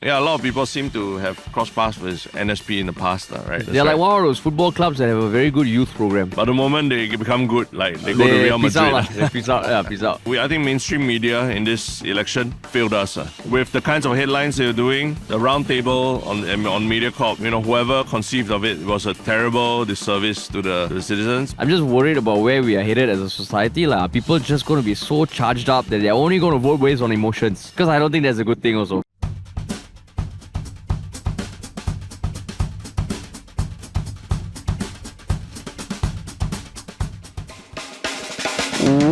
Yeah, a lot of people seem to have crossed paths with NSP in the past, right? They're like one of those football clubs that have a very good youth program. But the moment they become good, like they go to Real Madrid. They peace out. Yeah, peace out. I think mainstream media in this election failed us. With the kinds of headlines they're doing, the round table on MediaCorp, whoever conceived of it was a terrible disservice to the citizens. I'm just worried about where we are headed as a society. Are people just going to be so charged up that they're only going to vote based on emotions? Because I don't think that's a good thing also.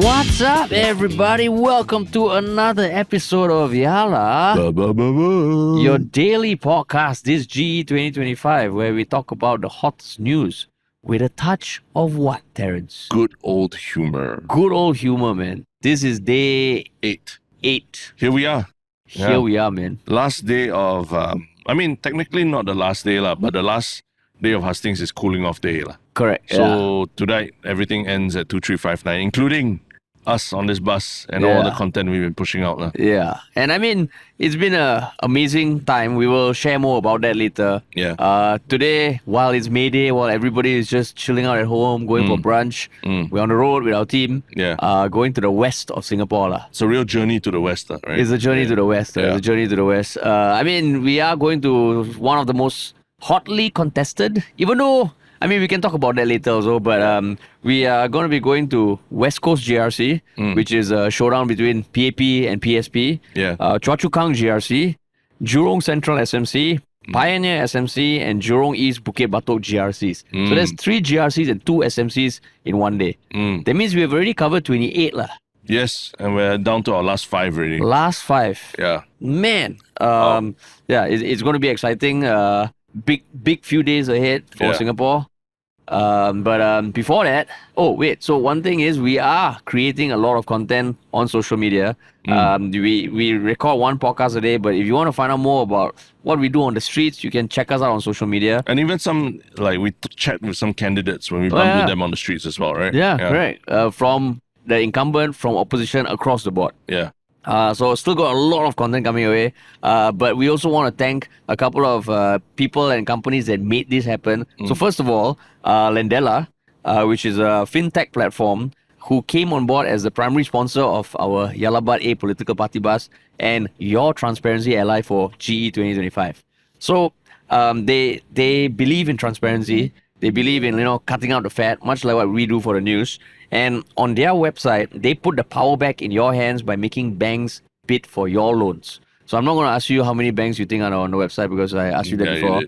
What's up, everybody? Welcome to another episode of Yala, your daily podcast, this GE2025, where we talk about the hottest news with a touch of what, Terence? Good old humor. Good old humor, man. This is day 8. Here we are. Here we are, man. Last day of, technically not the last day, but the last day of Hastings is cooling off day. Correct. So tonight, everything ends at 2359, including us on this bus and all the content we've been pushing out. Yeah. And it's been an amazing time. We will share more about that later. Yeah. Today, while it's May Day, while everybody is just chilling out at home, going for brunch, we're on the road with our team, going to the west of Singapore. It's a real journey to the west, right? It's a journey to the west. It's a journey to the west. We are going to one of the most hotly contested, even though, we can talk about that later also, but we are going to be going to West Coast GRC, which is a showdown between PAP and PSP, Choa Chu Kang GRC, Jurong Central SMC, Pioneer SMC, and Jurong East Bukit Batok GRCs. So there's 3 GRCs and 2 SMCs in one day. That means we've already covered 28 lah. Yes, and we're down to our last 5 already. Last 5. Yeah. Man. It's going to be exciting. Big few days ahead for Singapore. But before that, so one thing is we are creating a lot of content on social media. We record one podcast a day, but if you want to find out more about what we do on the streets, you can check us out on social media. And even some, we chat with some candidates when we bump into them on the streets as well, right? Yeah. Correct. From the incumbent, from opposition, across the board. Yeah. So still got a lot of content coming away. But we also want to thank a couple of people and companies that made this happen. So first of all, Lendela, which is a fintech platform who came on board as the primary sponsor of our Yalabat APolitical Party bus and your transparency ally for GE 2025. So they believe in transparency. They believe in, cutting out the fat, much like what we do for the news. And on their website, they put the power back in your hands by making banks bid for your loans. So I'm not going to ask you how many banks you think are on the website because I asked you that before.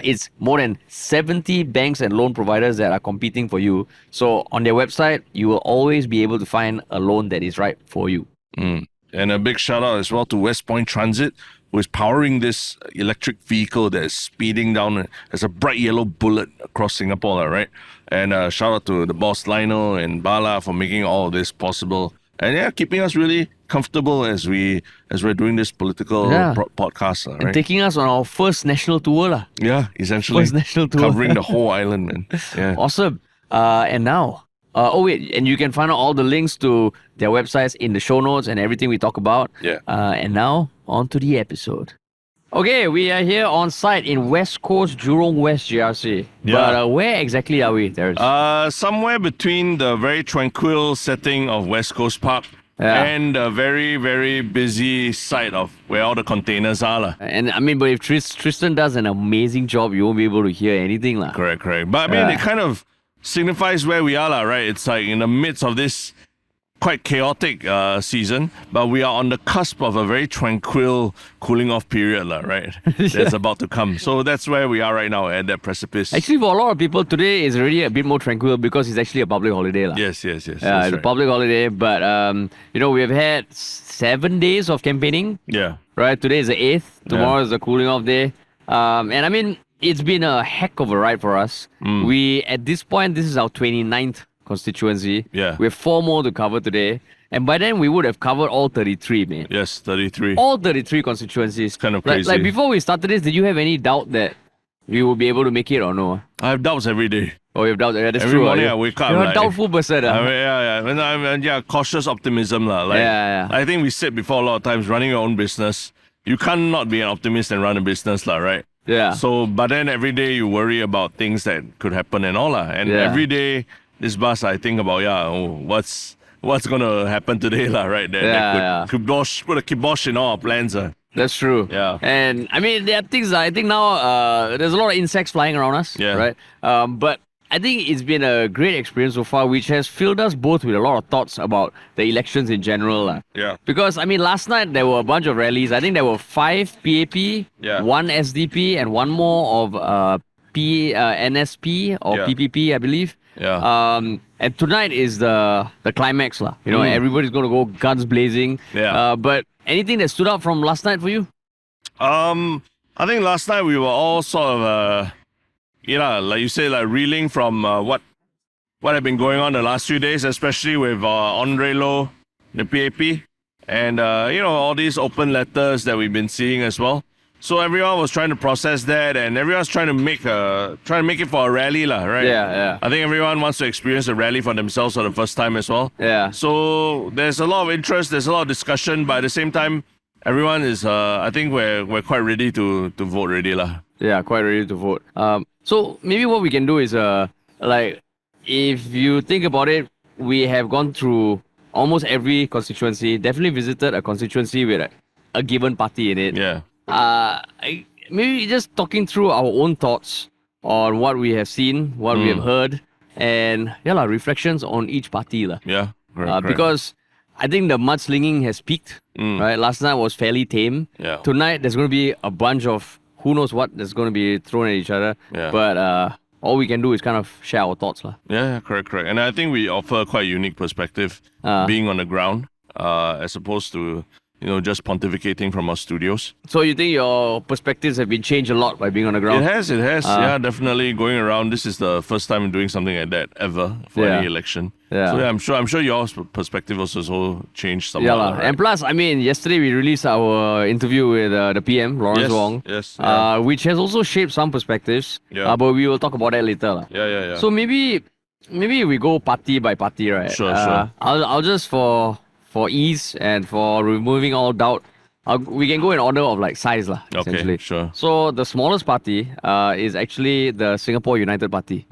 It's more than 70 banks and loan providers that are competing for you. So on their website, you will always be able to find a loan that is right for you. And a big shout out as well to West Point Transit, who is powering this electric vehicle that is speeding down as a bright yellow bullet across Singapore, right? And shout out to the boss Lionel and Bala for making all of this possible. And keeping us really comfortable as we're doing this political podcast, right? And taking us on our first national tour. Yeah, essentially. First national tour. Covering the whole island, man. Yeah. Awesome. And now, and you can find out all the links to their websites in the show notes and everything we talk about. Yeah. And now, on to the episode. Okay, we are here on site in West Coast, Jurong West GRC. Yeah. But where exactly are we, Terence? Somewhere between the very tranquil setting of West Coast Park and the very, very busy site of where all the containers are. And but if Tristen does an amazing job, you won't be able to hear anything. Correct. But it kind of signifies where we are, right? It's like in the midst of this quite chaotic season, but we are on the cusp of a very tranquil cooling off period, right? That's about to come. So that's where we are right now, at that precipice. Actually, for a lot of people, today is already a bit more tranquil because it's actually a public holiday. Yes. It's a public holiday, but we have had 7 days of campaigning. Yeah. Right, today is the 8th, tomorrow is the cooling off day. It's been a heck of a ride for us. We, at this point, this is our 29th constituency. Yeah. We have 4 more to cover today. And by then, we would have covered all 33, man. Yes, 33. All 33 constituencies. It's kind of crazy. Like before we started this, did you have any doubt that we will be able to make it or no? I have doubts every day. Oh, you have doubts? Yeah, that's every true. Morning I wake up. You're a doubtful person. Cautious optimism. I think we said before a lot of times, running your own business, you can't not be an optimist and run a business, lah, right? Yeah. So, but then every day you worry about things that could happen and all, lah. And every day this bus, I think about, what's gonna happen today, lah, right? That could put a kibosh in all our plans, That's true. Yeah. And I mean, there are things I think now there's a lot of insects flying around us. Yeah. Right. But I think it's been a great experience so far, which has filled us both with a lot of thoughts about the elections in general. Yeah. Because I mean, last night there were a bunch of rallies. I think there were 5 PAP, 1 SDP, and 1 more of NSP or PPP, I believe. Yeah. And tonight is the climax, lah. You know, everybody's going to go guns blazing. Yeah. But anything that stood out from last night for you? I think last night we were all sort of, like you say, like reeling from what had been going on the last few days, especially with Andre Lo, the PAP, and all these open letters that we've been seeing as well. So everyone was trying to process that, and everyone's trying to make it for a rally, lah, right? Yeah. I think everyone wants to experience a rally for themselves for the first time as well. Yeah. So there's a lot of interest, there's a lot of discussion, but at the same time, everyone is. I think we're quite ready to vote already, lah. Yeah, quite ready to vote. So maybe what we can do is like if you think about it, we have gone through almost every constituency. Definitely visited a constituency with a given party in it. Yeah. Maybe just talking through our own thoughts on what we have seen, what we have heard, and reflections on each party. Yeah, correct. Because I think the mudslinging has peaked, right? Last night was fairly tame. Yeah. Tonight there's going to be a bunch of who knows what that's going to be thrown at each other. Yeah. But all we can do is kind of share our thoughts. Yeah, correct. And I think we offer quite a unique perspective being on the ground as opposed to just pontificating from our studios. So you think your perspectives have been changed a lot by being on the ground? It has. Yeah, definitely going around. This is the first time doing something like that ever for any election. Yeah. So I'm sure your perspective also changed somewhat. Yeah, right? And plus, I mean, yesterday we released our interview with the PM Lawrence Wong. Yes. Which has also shaped some perspectives. Yeah. But we will talk about that later. Yeah. So maybe we go party by party, right? Sure. I'll just for ease and for removing all doubt, we can go in order of like size, essentially. Okay, sure. So the smallest party is actually the Singapore United Party.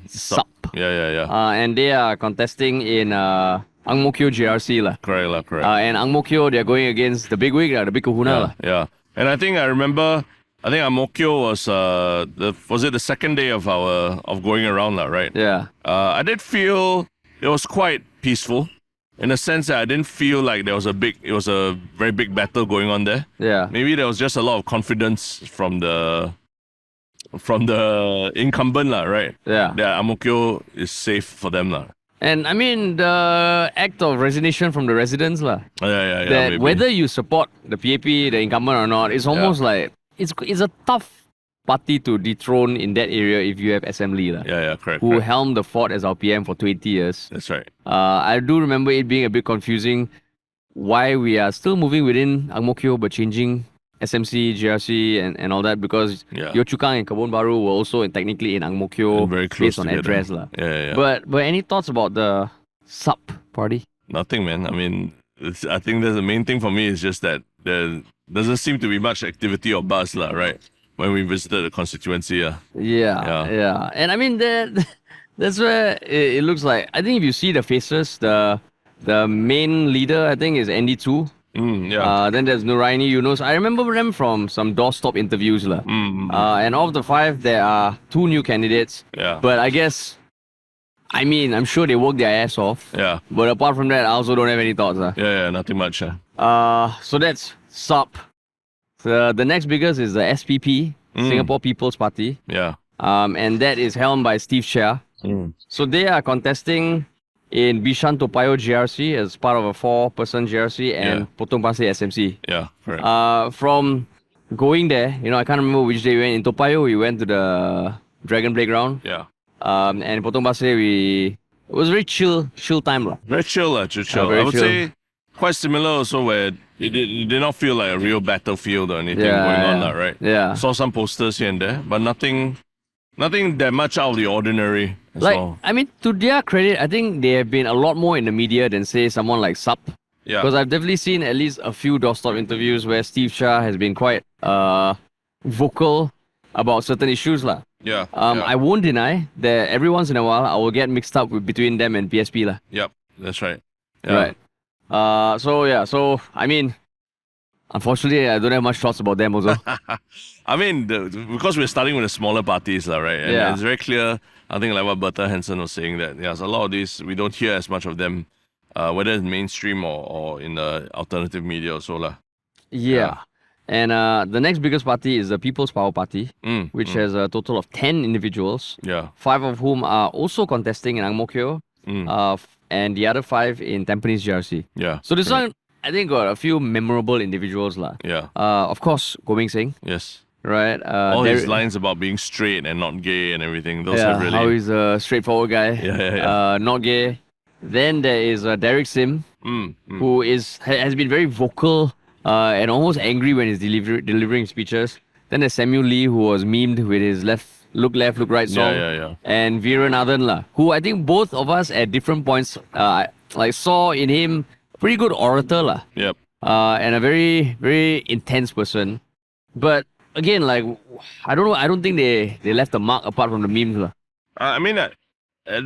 SUP. Yeah. And they are contesting in Ang Mo Kio GRC. Correct. And Ang Mo Kio, they're going against the big wig, the big kahuna. Yeah. And I think Ang Mo Kio was it the second day of going around, right? Yeah. I did feel it was quite peaceful. In the sense that I didn't feel like it was a very big battle going on there. Yeah. Maybe there was just a lot of confidence from the incumbent, right? Yeah. That Ang Mo Kio is safe for them, And I mean, the act of resignation from the residents, Yeah. that Maybe. whether you support the PAP, the incumbent or not, it's almost like, it's a tough party to dethrone in that area if you have assembly. Yeah, correct. Who helmed the fort as our PM for 20 years. That's right. I do remember it being a bit confusing why we are still moving within Ang Mo Kio but changing SMC, GRC and all that because Yio Chu Kang and Kebun Baru were also technically in Ang Mo Kio very close based on together. address. Yeah. But any thoughts about the SUP party? Nothing, man. I mean, I think the main thing for me is just that there doesn't seem to be much activity or buzz, right? When we visited the constituency. Yeah. And I mean, that's where it looks like. I think if you see the faces, the main leader, I think, is ND2. Then there's Nuraini Yunus. I remember them from some doorstop interviews. And of the 5, there are 2 new candidates. Yeah. But I guess, I mean, I'm sure they work their ass off. Yeah. But apart from that, I also don't have any thoughts. Yeah, nothing much. So that's SUP. The next biggest is the SPP, Singapore People's Party. Yeah. And that is helmed by Steve Chia. So they are contesting in Bishan Toa Payoh GRC as part of a 4-person GRC and Potong Pasir SMC. Yeah, correct. From going there, I can't remember which day we went. In Toa Payoh, we went to the Dragon Playground. Yeah. And in Potong Pasir, it was very chill time. Very chill, chill. Very I would chill. say quite similar also where it did not feel like a real battlefield or anything going on, right? Yeah. Saw some posters here and there, but nothing that much out of the ordinary as well. I mean, to their credit, I think they have been a lot more in the media than, say, someone like SUP. Yeah. Because I've definitely seen at least a few doorstop interviews where Steve Shah has been quite vocal about certain issues lah. Yeah. I won't deny that every once in a while I will get mixed up between them and PSP lah. Yep. That's right. Yeah. Right. So I mean, unfortunately, I don't have much thoughts about them also. I mean, because we're starting with the smaller parties, right? And Yeah. it's very clear, I think, like what Bertha Hansen was saying, that yes, a lot of these, we don't hear as much of them, whether it's mainstream or in the alternative media or so. Yeah. And the next biggest party is the People's Power Party, which has a total of 10 individuals, Yeah. 5 of whom are also contesting in Ang Mo Kio, and the other 5 in Tampines GRC. Yeah. So this one, I think, got a few memorable individuals lah. Yeah. Of course, Goh Meng Seng, Yes. right? All his lines about being straight and not gay and everything, those are really... how he's a straightforward guy. Yeah. Not gay. Then there is Derek Sim, who has been very vocal and almost angry when he's delivering speeches. Then there's Samuel Lee, who was memed with his look left, look right song. Yeah. And Viranathan lah, who I think both of us at different points saw in him a pretty good orator lah. Yep. And a very, very intense person. But again, I don't know, I don't think they left a mark apart from the memes lah. I mean, at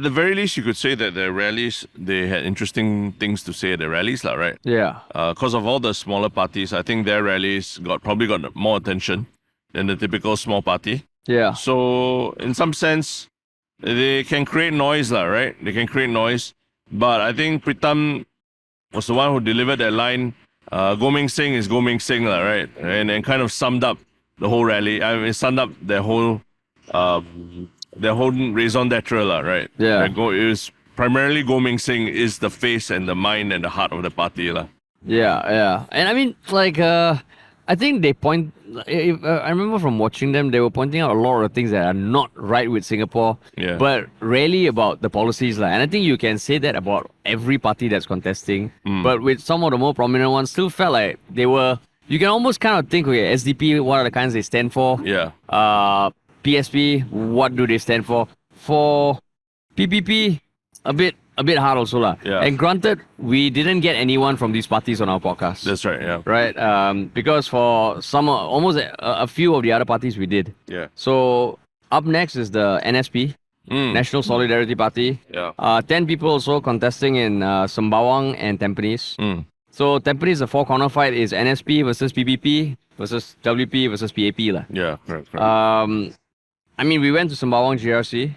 the very least, you could say that their rallies, they had interesting things to say at their rallies, right? Yeah. Because of all the smaller parties, I think their rallies probably got more attention than the typical small party. Yeah. So, in some sense, they can create noise, right? They can create noise. But I think Pritam was the one who delivered that line, Goh Meng Seng is Goh Meng Seng, right? And kind of summed up the whole rally. I mean, it summed up their whole raison d'etre, right? Yeah. It was primarily Goh Meng Seng is the face and the mind and the heart of the party, Yeah. And I mean, I think they point. I remember from watching them, they were pointing out a lot of things that are not right with Singapore, Yeah. but rarely about the policies. And I think you can say that about every party that's contesting. But with some of the more prominent ones, still felt like they were. You can almost kind of think, okay, SDP, what are the kinds they stand for? Yeah. PSP, what do they stand for? For PPP, a bit hard also lah. Yeah. And granted, we didn't get anyone from these parties on our podcast. That's right, yeah. Right? Because for almost a few of the other parties we did. Yeah. So up next is the NSP, National Solidarity Party. Yeah. 10 people also contesting in Sembawang and Tampines. So Tampines, the four-corner fight is NSP versus PPP versus WP versus PAP lah. Yeah, correct. I mean, we went to Sembawang GRC.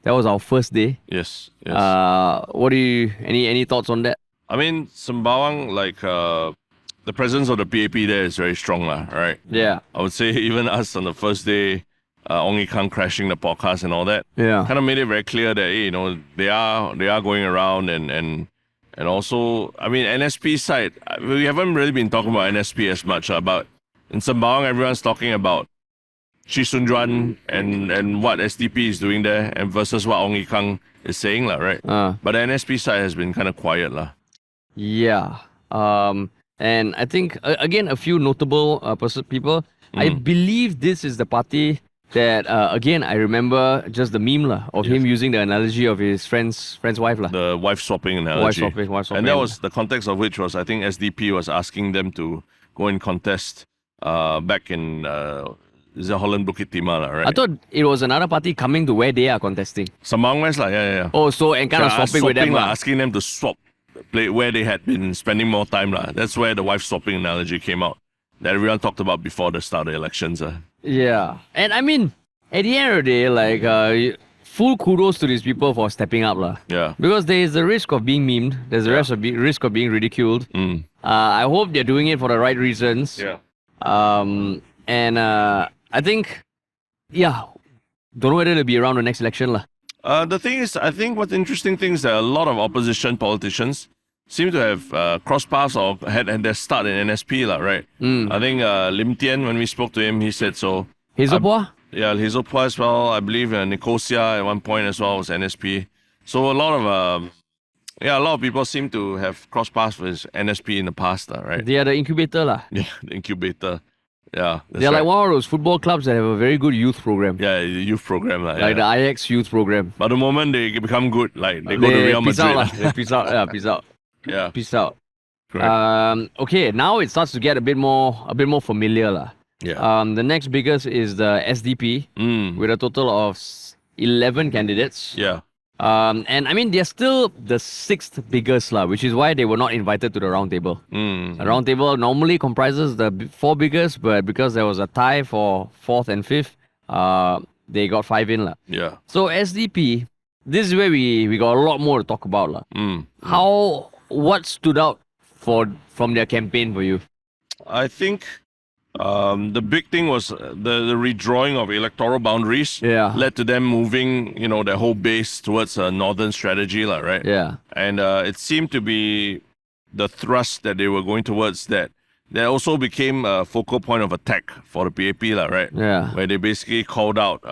That was our first day. Yes. What do you any thoughts on that? I mean, Sembawang, the presence of the PAP there is very strong, right? Yeah. I would say even us on the first day, Ng Kang crashing the podcast and all that, Yeah. kind of made it very clear that they are going around and also, I mean, NSP side, we haven't really been talking about NSP as much, but in Sembawang, everyone's talking about Chee Soon Juan and what SDP is doing there and versus what Ong Ye Kang is saying, right? But the NSP side has been kind of quiet. Yeah. And I think, again, a few notable people. I believe this is the party that, again, I remember just the meme of him using the analogy of his friend's wife. The wife swapping analogy. Wife swapping. And that was the context of which was, I think, SDP was asking them to go and contest back in... is it Holland Bukit Timah, right? I thought it was another party coming to where they are contesting. Sembawang West, yeah. Oh, so and kind of swapping with them. Asking them to swap where they had been spending more time. That's where the wife swapping analogy came out. That everyone talked about before the start of the elections. Yeah. And I mean, at the end of the day, full kudos to these people for stepping up. Yeah. Because there is the risk of being memed. There's the risk of being ridiculed. I hope they're doing it for the right reasons. Yeah. And I think, don't know whether it'll be around the next election. The thing is, I think what's interesting thing is that a lot of opposition politicians seem to have crossed paths or had their start in NSP, right? I think Lim Tian, when we spoke to him, he said so. Hazel Phua? Yeah, Hazel Phua as well. I believe Nicosia at one point as well was NSP. So a lot of people seem to have crossed paths with NSP in the past, right? They are the incubator. Yeah, the incubator. Yeah, they're like one of those football clubs that have a very good youth program. Yeah, the youth program. Like the Ajax youth program. But the moment they become good, they go to Real Madrid. Peace out. Yeah, peace out. Yeah. Peace out. Correct. Okay, now it starts to get a bit more familiar lah. Yeah. The next biggest is the SDP with a total of 11 candidates. Yeah. And I mean, they're still the sixth biggest, lah, which is why they were not invited to the round table. The round table normally comprises the four biggest, but because there was a tie for fourth and fifth, they got five in, lah. Yeah. So SDP, this is where we got a lot more to talk about, lah. What stood out from their campaign for you? I think the big thing was the redrawing of electoral boundaries. Yeah. Led to them moving, their whole base towards a northern strategy, right? Yeah. And it seemed to be the thrust that they were going towards that. That also became a focal point of attack for the PAP, right? Yeah. Where they basically called out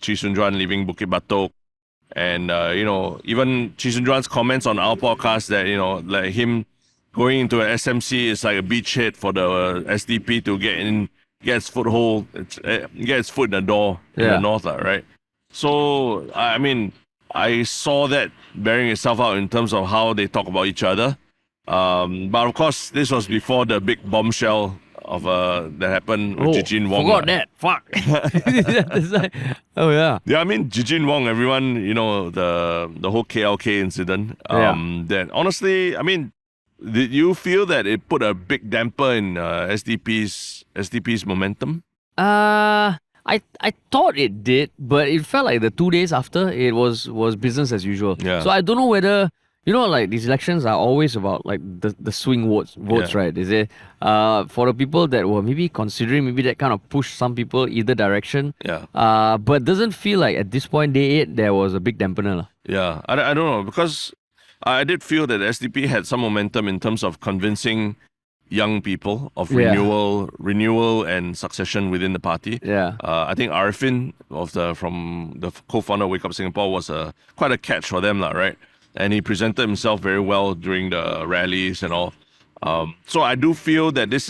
Chee Soon Juan leaving Bukit Batok. And, even Chee Soon Juan's comments on our podcast that, like him going into an SMC is like a beachhead for the SDP to get its foothold, get its foot in the door in the north, right? So, I mean, I saw that bearing itself out in terms of how they talk about each other. But of course, this was before the big bombshell of that happened with Gigine Wong. Forgot that. Fuck. Oh yeah. Yeah, I mean Gigine Wong, everyone, the whole KLK incident. That honestly, I mean, did you feel that it put a big damper in SDP's momentum? I thought it did, but it felt like the 2 days after it was business as usual. Yeah. So I don't know whether like these elections are always about like the swing votes, right? Is it for the people that were maybe considering maybe that kind of push some people either direction? Yeah. But doesn't feel like at this point, day 8, there was a big dampener, lah. Yeah, I don't know, because I did feel that SDP had some momentum in terms of convincing young people of renewal and succession within the party. Yeah. I think Arifin from the co-founder of Wake Up Singapore was quite a catch for them, right? And he presented himself very well during the rallies and all. So I do feel that this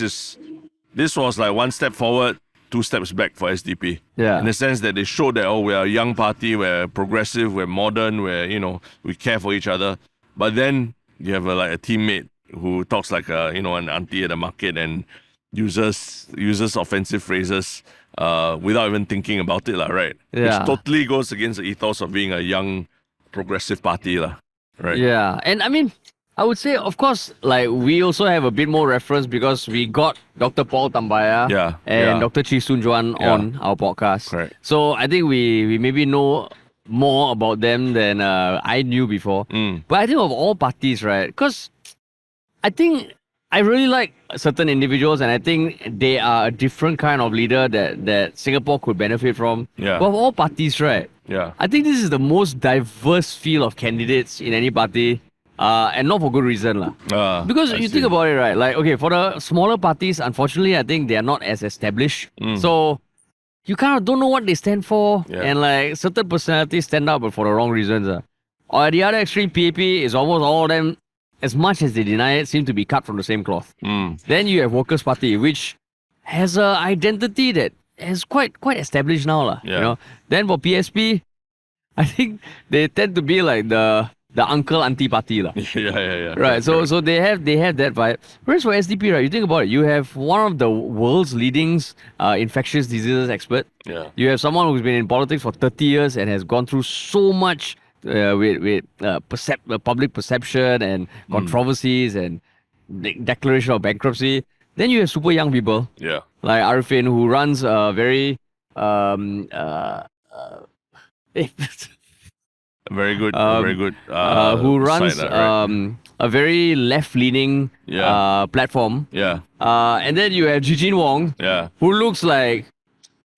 was like one step forward, 2 steps back for SDP. Yeah. In the sense that they showed that, we're a young party, we're progressive, we're modern, we care for each other. But then you have a teammate who talks like an auntie at the market and uses offensive phrases without even thinking about it, right? Yeah. Which totally goes against the ethos of being a young progressive party, right? Yeah, and I mean, I would say, of course, like we also have a bit more reference because we got Dr. Paul Tambaya and Dr. Chee Soon Juan on our podcast. Correct. So I think we maybe know more about them than I knew before. But I think of all parties, right? Because I think I really like certain individuals, and I think they are a different kind of leader that Singapore could benefit from. Yeah. But of all parties, right? Yeah. I think this is the most diverse field of candidates in any party, and not for good reason, lah. Because you think about it, right? Like, okay, for the smaller parties, unfortunately, I think they are not as established. So you kind of don't know what they stand for, and like certain personalities stand out, but for the wrong reasons. Or at the other extreme, PAP is almost all of them, as much as they deny it, seem to be cut from the same cloth. Then you have Workers' Party, which has an identity that is quite established now, lah. Yeah. Then for PSP, I think they tend to be like the uncle auntie party, lah. Yeah. Right. So they have that vibe. Whereas for SDP, right, you think about it, you have one of the world's leading infectious diseases expert. Yeah. You have someone who's been in politics for 30 years and has gone through so much with public perception and controversies and declaration of bankruptcy. Then you have super young people. Yeah. Like Arifin, who runs a very Very good. who runs side, right? a very left-leaning Yeah. platform. Yeah. And then you have Gigine Wong, Yeah. who looks like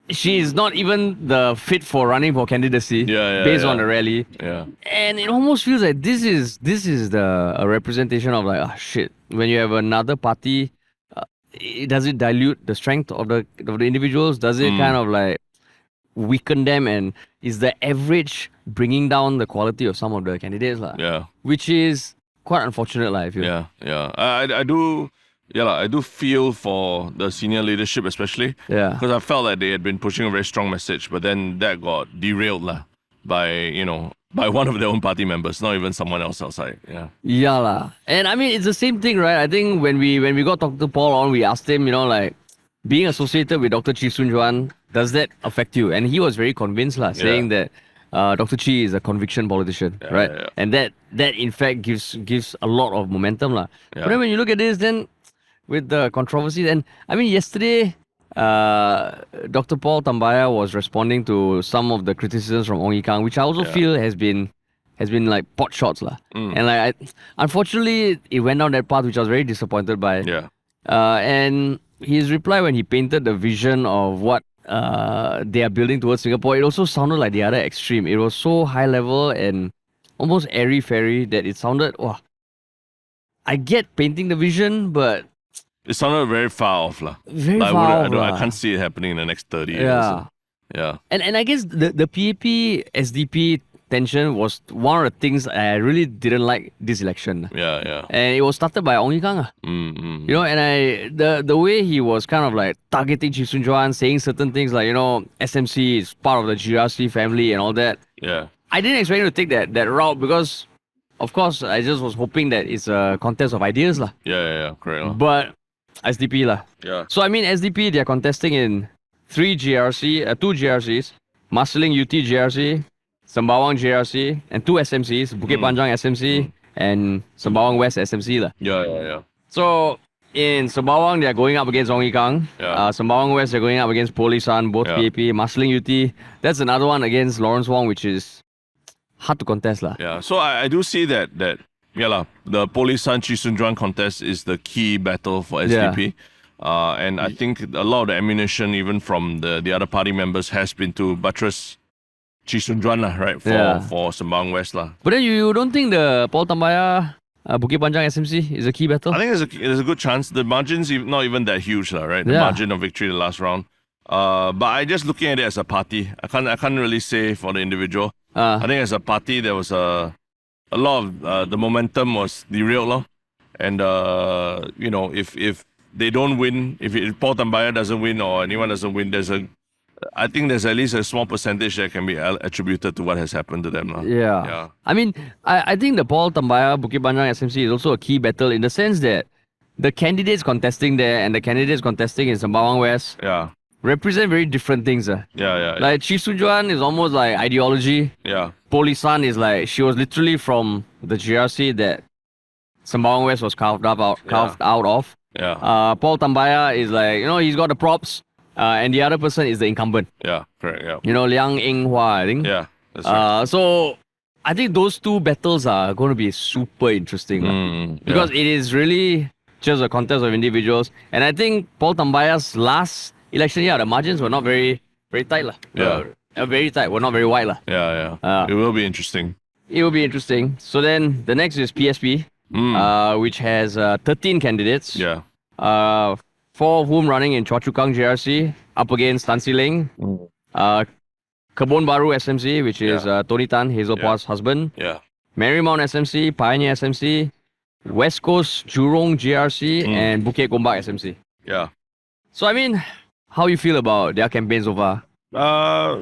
she's not even the fit for running for candidacy based on the rally. Yeah. And it almost feels like this is a representation of like, oh shit, when you have another party, does it dilute the strength of the individuals? Does it kind of like weaken them? And is the average bringing down the quality of some of the candidates? Yeah. Which is quite unfortunate, I feel. Yeah. I do. Yeah, I do feel for the senior leadership, especially. Yeah. Because I felt like they had been pushing a very strong message, but then that got derailed by by one of their own party members, not even someone else outside. Yeah. Yeah lah. And I mean, it's the same thing, right? I think when we got Dr. Paul on, we asked him, like, being associated with Dr. Chee Soon-Juan, does that affect you? And he was very convinced lah, saying that Dr. Chee is a conviction politician, right? Yeah. And that in fact gives a lot of momentum lah. Yeah. But then when you look at this, then with the controversy, and I mean, yesterday, Dr. Paul Tambaya was responding to some of the criticisms from Ong Ye Kung, which I also feel has been like pot shots lah. And like, unfortunately, it went down that path, which I was very disappointed by. Yeah. And his reply when he painted the vision of what they are building towards Singapore, it also sounded like the other extreme. It was so high level and almost airy-fairy that it sounded, wow. I get painting the vision, but it sounded very far off lah. Very Like, far off. I can't see it happening in the next 30 years. Yeah. Yeah. And I guess the PAP SDP tension was one of the things I really didn't like this election. Yeah. And it was started by Ong Ye Kung. And the way he was kind of like targeting Chee Soon-Juan, saying certain things like, SMC is part of the GRC family and all that. Yeah. I didn't expect him to take that route because, of course, I just was hoping that it's a contest of ideas lah. Yeah. Correct lah. But SDP lah. Yeah. So I mean, SDP, they're contesting in two GRCs, Marsiling UT GRC, Sembawang GRC, and two SMCs, Bukit Panjang SMC and Sembawang West SMC lah. Yeah. So in Sembawang, they're going up against Ong Ye Kung. Yeah. Sembawang West, they're going up against Polisan, both PAP. Marsiling UT, that's another one against Lawrence Wong, which is hard to contest lah. Yeah. So I do see that yeah lah, the Polisan Chee Soon-Juan contest is the key battle for SDP. And I think a lot of the ammunition, even from the other party members, has been to buttress Chee Soon-Juan lah, right? For Sembawang West lah. But then you don't think the Paul Tambaya Bukit Panjang SMC is a key battle? I think there's a good chance. The margin's not even that huge lah, right? The margin of victory the last round. But I just looking at it as a party. I can't really say for the individual. I think as a party there was a lot of the momentum was derailed lah. And if they don't win, if Paul Tambaya doesn't win or anyone doesn't win, I think there's at least a small percentage that can be attributed to what has happened to them. Yeah. I mean, I think the Paul Tambaya Bukit Panjang SMC is also a key battle in the sense that the candidates contesting there and the candidates contesting in Sembawang West represent very different things. Yeah. Like Chee Soon-Juan is almost like ideology. Yeah. Polisan is like, she was literally from the GRC that Sembawang West was carved out of. Yeah. Paul Tambaya is like, he's got the props. And the other person is the incumbent. Yeah, correct. Yeah. Liang Eng Hua, I think. Yeah, that's right. So I think those two battles are going to be super interesting. Because it is really just a contest of individuals. And I think Paul Tambaya's last election, the margins were not very, very tight. Very tight, were not very wide. Yeah. It will be interesting. It will be interesting. So then the next is PSP, which has 13 candidates. Yeah. 4 of whom running in Choa Chu Kang GRC, up against Tan Si Leng. Kebon Baru SMC, which is Tony Tan, Hazel Pua's husband. Yeah. Marymount SMC, Pioneer SMC, West Coast Jurong GRC, and Bukit Gombak SMC. Yeah. So, I mean, how you feel about their campaign so far?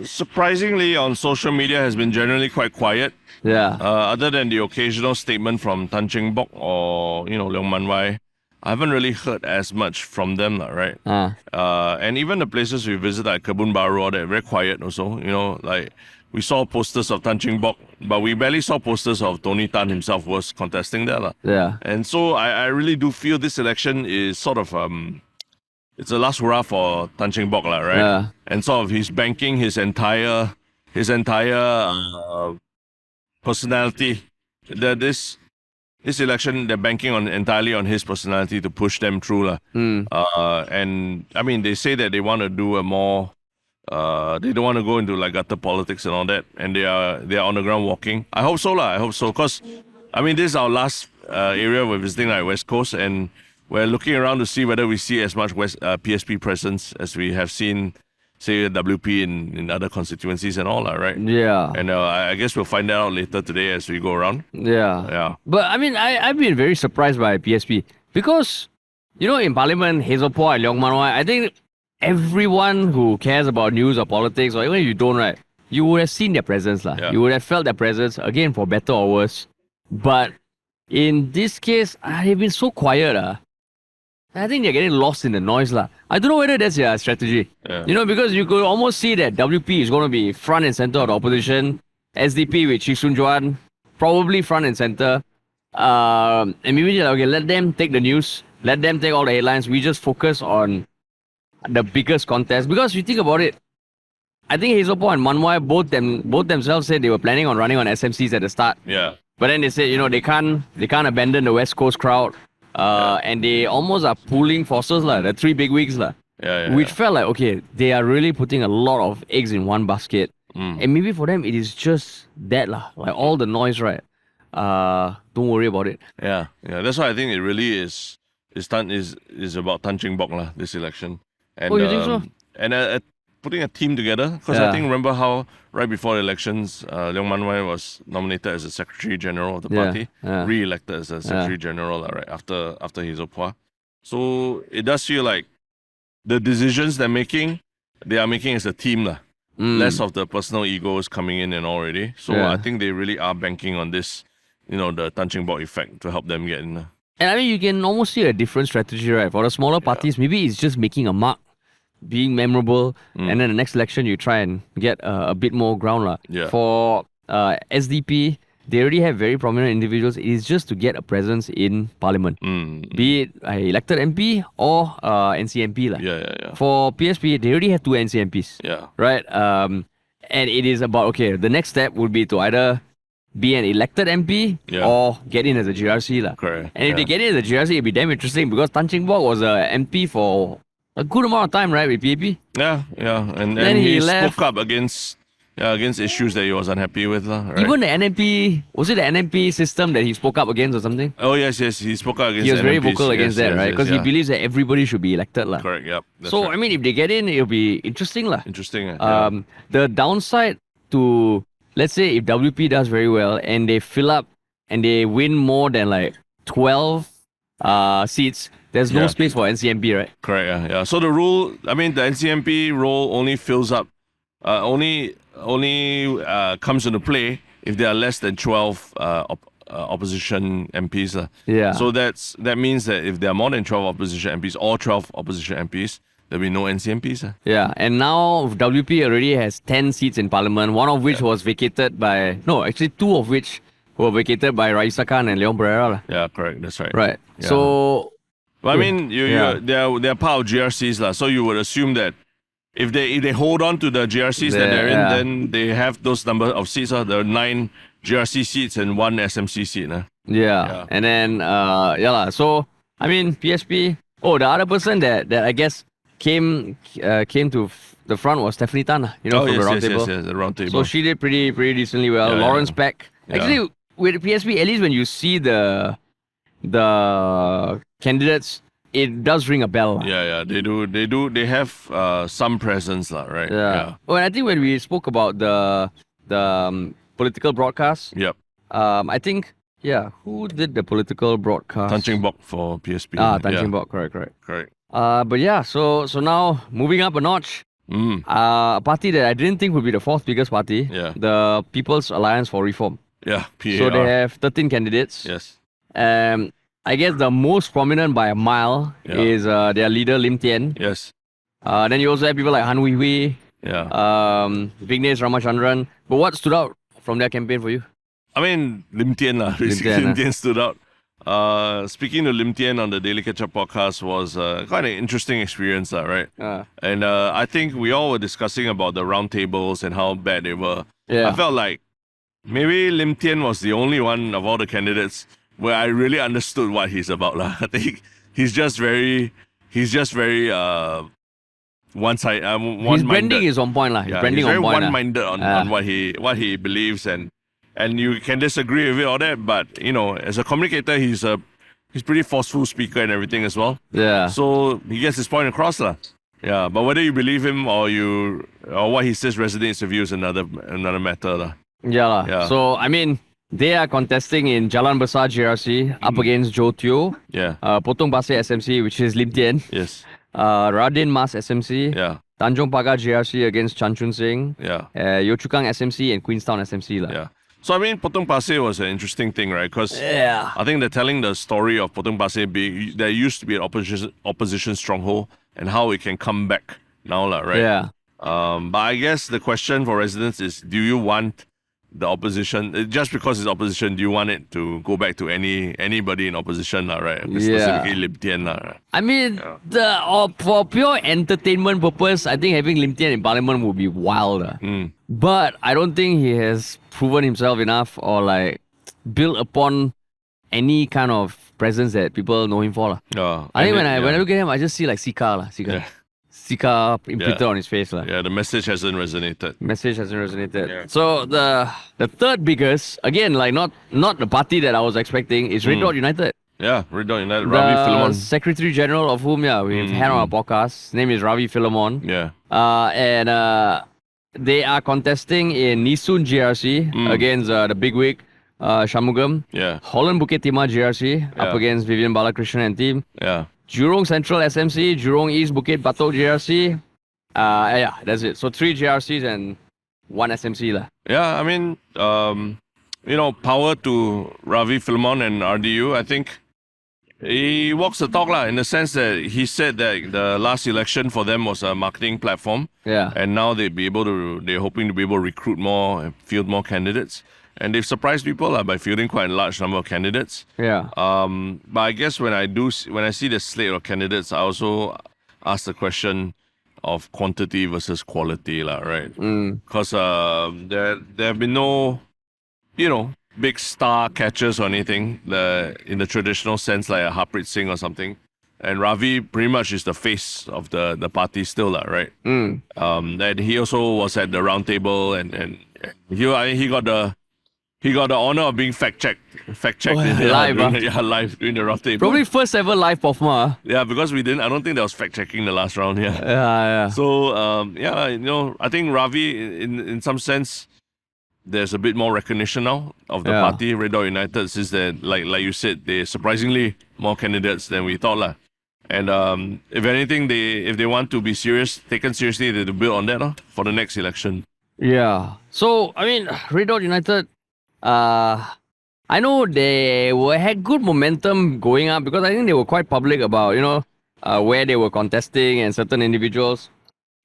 Surprisingly, on social media has been generally quite quiet. Yeah. Other than the occasional statement from Tan Cheng Bock or, Leong Man Wai, I haven't really heard as much from them, right? And even the places we visited, like Kebun Baru, they're very quiet also. Like we saw posters of Tan Cheng Bock, but we barely saw posters of Tony Tan himself was contesting there. Yeah. And so I really do feel this election is sort of it's the last hurrah for Tan Cheng Bock, right? Yeah. And sort of he's banking his entire personality. This election, they're banking entirely on his personality to push them through. And I mean, they say that they want to do a more, they don't want to go into like gutter politics and all that. And they are on the ground walking. I hope so. I hope so. Because, I mean, this is our last area we're visiting, like West Coast. And we're looking around to see whether we see as much PSP presence as we have seen, say, WP in other constituencies and all that, right? Yeah. And I guess we'll find that out later today as we go around. Yeah. But I mean, I've been very surprised by PSP because, in Parliament, Hazel Phua and Leong Man Wai, I think everyone who cares about news or politics, or even if you don't, right, you would have seen their presence. Yeah. You would have felt their presence, again, for better or worse. But in this case, they've been so quiet. I think they're getting lost in the noise. I don't know whether that's their strategy. Yeah. You know, because you could almost see that WP is going to be front and center of the opposition. SDP with Chee Soon Juan, probably front and center. And maybe they're like, okay, let them take the news. Let them take all the headlines. We just focus on the biggest contest. Because if you think about it, I think Hazelpo and Manwai both themselves said they were planning on running on SMCs at the start. Yeah. But then they said, you know, they can't abandon the West Coast crowd. And they almost are pooling forces, the three big wigs. Which felt like, okay, they are really putting a lot of eggs in one basket. And maybe for them, it is just that, like all the noise, right? Don't worry about it. Yeah. That's why I think it really is about Tan Cheng Bock, this election. And, you think so? And putting a team together, because I think remember how right before the elections, Leong Man Wai was nominated as the Secretary General of the party, re-elected as the Secretary General, right after Hazelpo. So it does feel like the decisions they are making as a team, less of the personal egos coming in and already. So I think they really are banking on this, the Tan Cheng Bock effect to help them get in. And I mean, you can almost see a different strategy, right? For the smaller parties, maybe it's just making a mark, being memorable, and then the next election you try and get a bit more ground. For SDP, they already have very prominent individuals. It is just to get a presence in parliament, be it elected MP or NCMP. For PSP, they already have 2 NCMPs. Right? And it is about, okay, the next step would be to either be an elected MP or get in as a GRC. Correct. And if they get in as a GRC, it'd be damn interesting because Tan Cheng Bock was an MP for a good amount of time, right, with PAP? Yeah. And he spoke up against issues that he was unhappy with. Right? Even the NMP, was it the NMP system that he spoke up against or something? Oh, yes, he spoke up against He was very NMPs. vocal against that, right? Because he believes that everybody should be elected. Correct, yep. So, right. I mean, if they get in, it'll be interesting. Interesting. The downside to, let's say, if WP does very well and they fill up and they win more than 12 seats, there's no space for NCMP, right? Correct, yeah. So the rule, the NCMP role only fills up, only comes into play if there are less than 12 opposition MPs. So that means that if there are more than 12 opposition MPs or 12 opposition MPs, there'll be no NCMPs. Yeah, and now WP already has 10 seats in parliament, one of which was vacated by, actually 2 of which were vacated by Raisa Khan and Leon Pereira. Yeah, correct, that's right. Right, yeah. So... But they're part of GRCs, so you would assume that if they hold on to the GRCs that they're in, then they have those number of seats. There are 9 GRC seats and 1 SMC seat. Yeah. And then so PSP. Oh, the other person that I guess came to the front was Stephanie Tan. From the roundtable. Yes, the roundtable. So she did pretty decently well. Lawrence Peck. Actually, with PSP, at least when you see the candidates, it does ring a bell. Yeah, they do. They have some presence, right? Yeah. Well, I think when we spoke about the political broadcast. Yep. I think who did the political broadcast? Tan Cheng Bock for PSP. Tan Cheng Bock, correct. Correct. So now moving up a notch. A party that I didn't think would be the 4th biggest party. The People's Alliance for Reform. Yeah, PAR. So they have 13 candidates. Yes. I guess the most prominent by a mile is their leader Lim Tien. Yes. Then you also have people like Han Hui Hui, Vignesh Ramachandran. But what stood out from their campaign for you? Lim Tien. Lim Tien stood out. Speaking to Lim Tien on the Daily Catch-Up podcast was quite an interesting experience, right? And I think we all were discussing about the roundtables and how bad they were. I felt like maybe Lim Tien was the only one of all the candidates where I really understood what he's about. I think he's just very one-sided. His branding is on point. His branding he's very on point. one-minded on what he believes, and you can disagree with it or that, but as a communicator, he's pretty forceful speaker and everything as well. Yeah. So he gets his point across. Yeah, but whether you believe him or what he says resonates with you is another matter. Yeah. So they are contesting in Jalan Besar GRC up against Jo Teo. Yeah. Potong Pasir SMC, which is Lim Tien. Yes. Radin Mas SMC. Yeah. Tanjong Pagar GRC against Chan Chun Sing. Yeah. Yio Chu Kang SMC and Queenstown SMC. Yeah. So, I mean, Potong Pasir was an interesting thing, right? Because Yeah. I think they're telling the story of Potong Pasir being, there used to be an opposition stronghold and how it can come back now, right? Yeah. But I guess the question for residents is, do you want the opposition, just because it's opposition, do you want it to go back to anybody in opposition, right? Specifically Lim Tian, right? I mean, for pure entertainment purpose, I think having Lim Tian in parliament would be wild. But I don't think he has proven himself enough or like built upon any kind of presence that people know him for. I think when I look at him, I just see like Sika. Yeah. Sika imprinted on his face. Yeah, the message hasn't resonated. Yeah. So the third biggest, again, like not the party that I was expecting, is Red Dot United. Yeah, Red Dot United, The Ravi Philemon. Secretary General of whom, we've had on our podcast. His name is Ravi Philemon. Yeah. And they are contesting in Nisun GRC against the bigwig Shanmugam. Yeah. Holland Bukit Timah GRC up against Vivian Balakrishnan and team. Yeah. Jurong Central SMC, Jurong East Bukit Batok GRC. That's it. So 3 GRCs and 1 SMC lah. Yeah, I mean, power to Ravi Philemon and RDU. I think he walks the talk in the sense that he said that the last election for them was a marketing platform. Yeah. And now they're hoping to be able to recruit more and field more candidates. And they've surprised people by fielding quite a large number of candidates. Yeah. But I guess when I see the slate of candidates, I also ask the question of quantity versus quality, right? Because there have been no, big star catchers or anything in the traditional sense, like a Harpreet Singh or something. And Ravi pretty much is the face of the party still, right? And he also was at the round table, and he got the honor of being fact-checked live during the round table. Probably first ever live performer. Yeah, because I don't think there was fact-checking the last round. Yeah. So, I think Ravi, in some sense, there's a bit more recognition now of the party, Red Dot United, since that, like you said, they're surprisingly more candidates than we thought. And if anything, if they want to be taken seriously, they have to build on that for the next election. Yeah. So, I mean, Red Dot United, I know they had good momentum going up because I think they were quite public about, where they were contesting and certain individuals.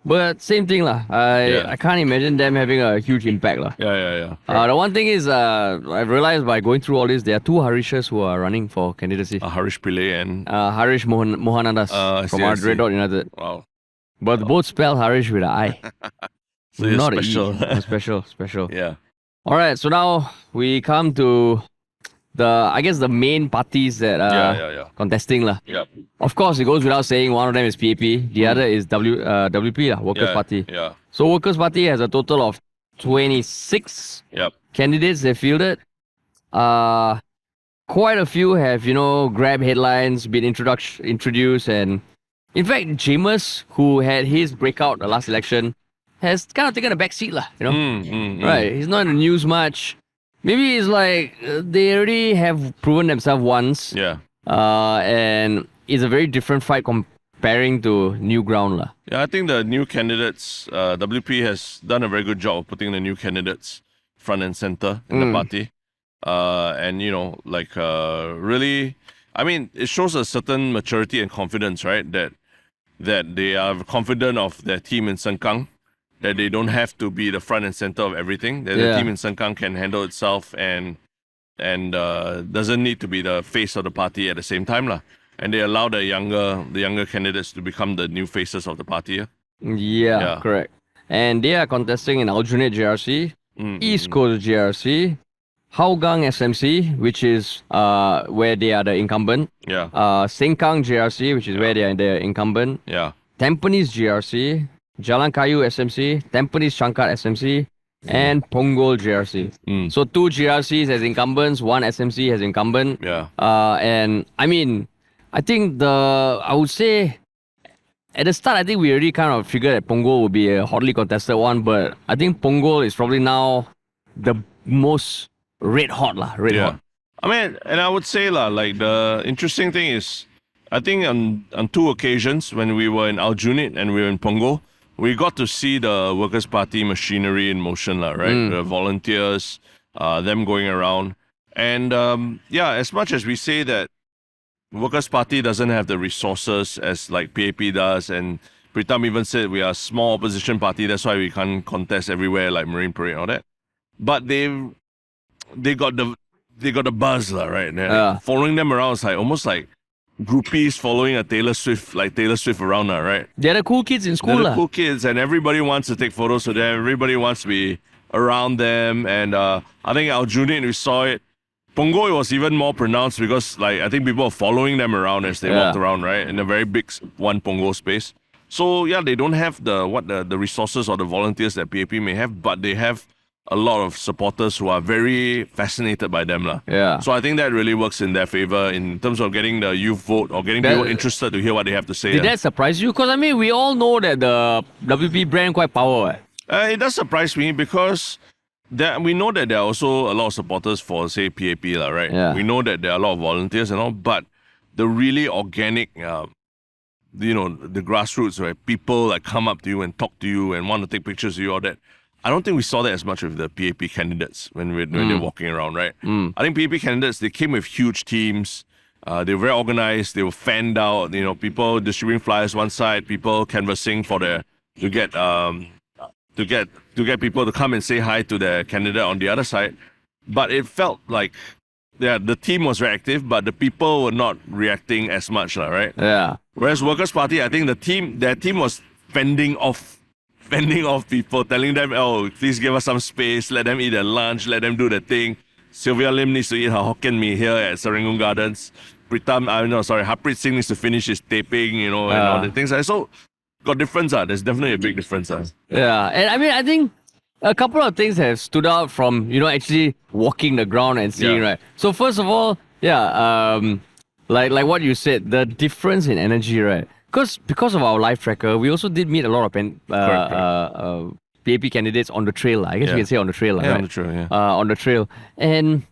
But same thing I can't imagine them having a huge impact Yeah. The one thing is, I've realized by going through all this, there are 2 Harishes who are running for candidacy. Harish Pillai and Harish Mohanandas from our Red Dot United. Wow. But both spell Harish with an I. So you're not special. A E. Special. Yeah. All right, so now we come to the main parties that are contesting. Yeah. Of course, it goes without saying, one of them is PAP, the other is WP, Workers' Party. Yeah. So Workers' Party has a total of 26 candidates they fielded. Quite a few have, grabbed headlines, been introduced, and in fact, Jameis, who had his breakout the last election, has kind of taken a back seat, Right, he's not in the news much. Maybe it's like they already have proven themselves once. Yeah. And it's a very different fight comparing to new ground. Yeah, I think the new candidates, WP has done a very good job of putting the new candidates front and center in the party. And, really, I mean, it shows a certain maturity and confidence, right? That they are confident of their team in Sengkang, that they don't have to be the front and center of everything, that the team in Sengkang can handle itself and doesn't need to be the face of the party at the same time. And they allow the younger candidates to become the new faces of the party. Yeah, correct. And they are contesting in Aljunied GRC, East Coast GRC, Hougang SMC, which is where they are the incumbent. Yeah. Sengkang GRC, which is where they are the incumbent. Yeah. Tampines GRC, Jalan Kayu SMC, Tampines Changkat SMC, and Punggol GRC. So 2 GRCs as incumbents, 1 SMC as incumbent. Yeah. And I mean, I think I would say at the start, I think we already kind of figured that Punggol would be a hotly contested one, but I think Punggol is probably now the most red hot. I mean, and I would say the interesting thing is, I think on 2 occasions when we were in Aljunied and we were in Punggol, we got to see the Workers' Party machinery in motion, right? The volunteers, them going around. And as much as we say that Workers' Party doesn't have the resources as like PAP does, and Pritam even said we are a small opposition party, that's why we can't contest everywhere like Marine Parade and all that. But they got the buzz, right? Following them around is like almost like groupies following a Taylor Swift around, right? They're the cool kids in school. They're the cool kids, and everybody wants to take photos with them. Everybody wants to be around them. And I think our junior, we saw it. Punggol, it was even more pronounced because like I think people are following them around as they walked around, right? In a very big one Punggol space. So yeah, they don't have the resources or the volunteers that PAP may have, but they have a lot of supporters who are very fascinated by them. Yeah. So I think that really works in their favor in terms of getting the youth vote or getting people interested to hear what they have to say. Did that surprise you? Because I mean, we all know that the WP brand quite power. It does surprise me because we know that there are also a lot of supporters for, say, PAP, right? Yeah. We know that there are a lot of volunteers and all, but the really organic, the grassroots, right? People that come up to you and talk to you and want to take pictures of you, all that. I don't think we saw that as much with the PAP candidates when they're walking around, right? I think PAP candidates, they came with huge teams. They were very organized. They were fanned out. People distributing flyers one side, people canvassing to get people to come and say hi to the candidate on the other side. But it felt like the team was very active, but the people were not reacting as much, right? Yeah. Whereas Workers' Party, I think their team was fending off people, telling them, oh, please give us some space, let them eat their lunch, let them do the thing. Sylvia Lim needs to eat her Hokkien Mee here at Serangoon Gardens. Harpreet Singh needs to finish his taping, and all the things. So, got difference. There's definitely a big difference. Yeah, and I mean, I think a couple of things have stood out from, actually walking the ground and seeing, right? So first of all, like what you said, the difference in energy, right? Because of our live tracker, we also did meet a lot of PAP candidates on the trail. I guess we can say on the trail, right? On the trail, on the trail. And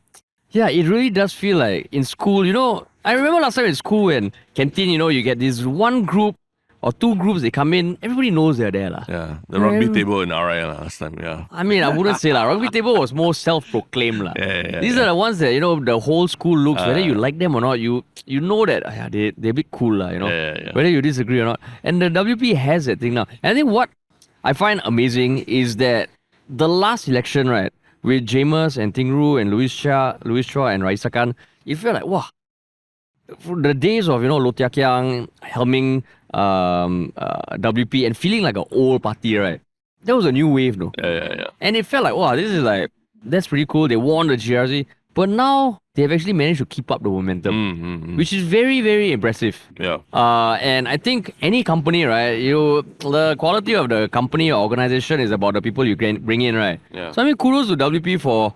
yeah, it really does feel like in school, I remember last time in school and canteen, you get this one group or two groups, they come in, everybody knows they're there. Yeah, the rugby table in RI last time, yeah. I mean, I wouldn't say rugby table was more self-proclaimed. These are the ones that, the whole school looks, whether you like them or not, you know that they're a bit cool, whether you disagree or not. And the WP has that thing now. And I think what I find amazing is that the last election, right, with James and Tingru and Louis Chua and Raisa Khan, it felt like, wow, for the days of, Low Tia Kiang helming WP and feeling like an old party, right? That was a new wave, no? Yeah. And it felt like, wow, that's pretty cool. They won the GRC. But now they've actually managed to keep up the momentum, which is very, very impressive. Yeah. And I think any company, right, the quality of the company or organization is about the people you can bring in, right? Yeah. So I mean, kudos to WP for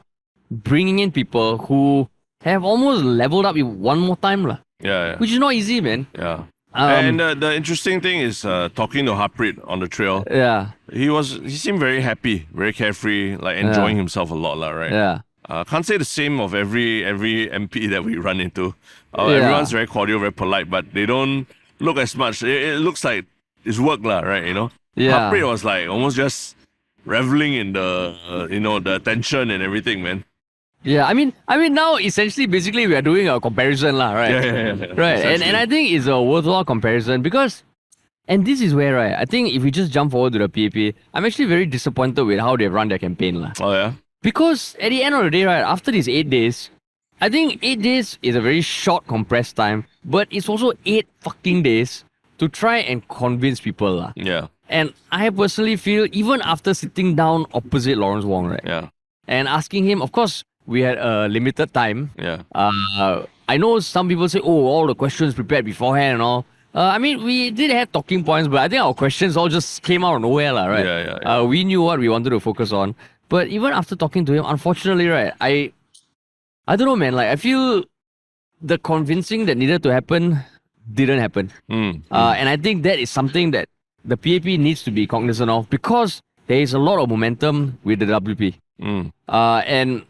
bringing in people who have almost leveled up one more time, Yeah. which is not easy, man. Yeah. And the interesting thing is talking to Harpreet on the trail. Yeah. He seemed very happy, very carefree, like enjoying himself a lot, right? Yeah. Can't say the same of every MP that we run into. Everyone's very cordial, very polite, but they don't look as much. It looks like it's work, right? Yeah. Harpreet was like almost just reveling in the the attention and everything, man. Yeah, I mean now essentially basically we are doing a comparison, right? Yeah. Right. And I think it's a worthwhile comparison because, and this is where, right, I think if we just jump forward to the PAP, I'm actually very disappointed with how they've run their campaign. Oh yeah? Because at the end of the day, right, after these 8 days, I think 8 days is a very short compressed time, but it's also 8 fucking days to try and convince people. Yeah. And I personally feel, even after sitting down opposite Lawrence Wong, right? Yeah. And asking him, of course, we had a limited time. Yeah. I know some people say, oh, all the questions prepared beforehand and all. I mean, we did have talking points, but I think our questions all just came out of nowhere, right? Yeah. We knew what we wanted to focus on. But even after talking to him, unfortunately, right, I don't know, man. Like, I feel the convincing that needed to happen didn't happen. And I think that is something that the PAP needs to be cognizant of because there is a lot of momentum with the WP. And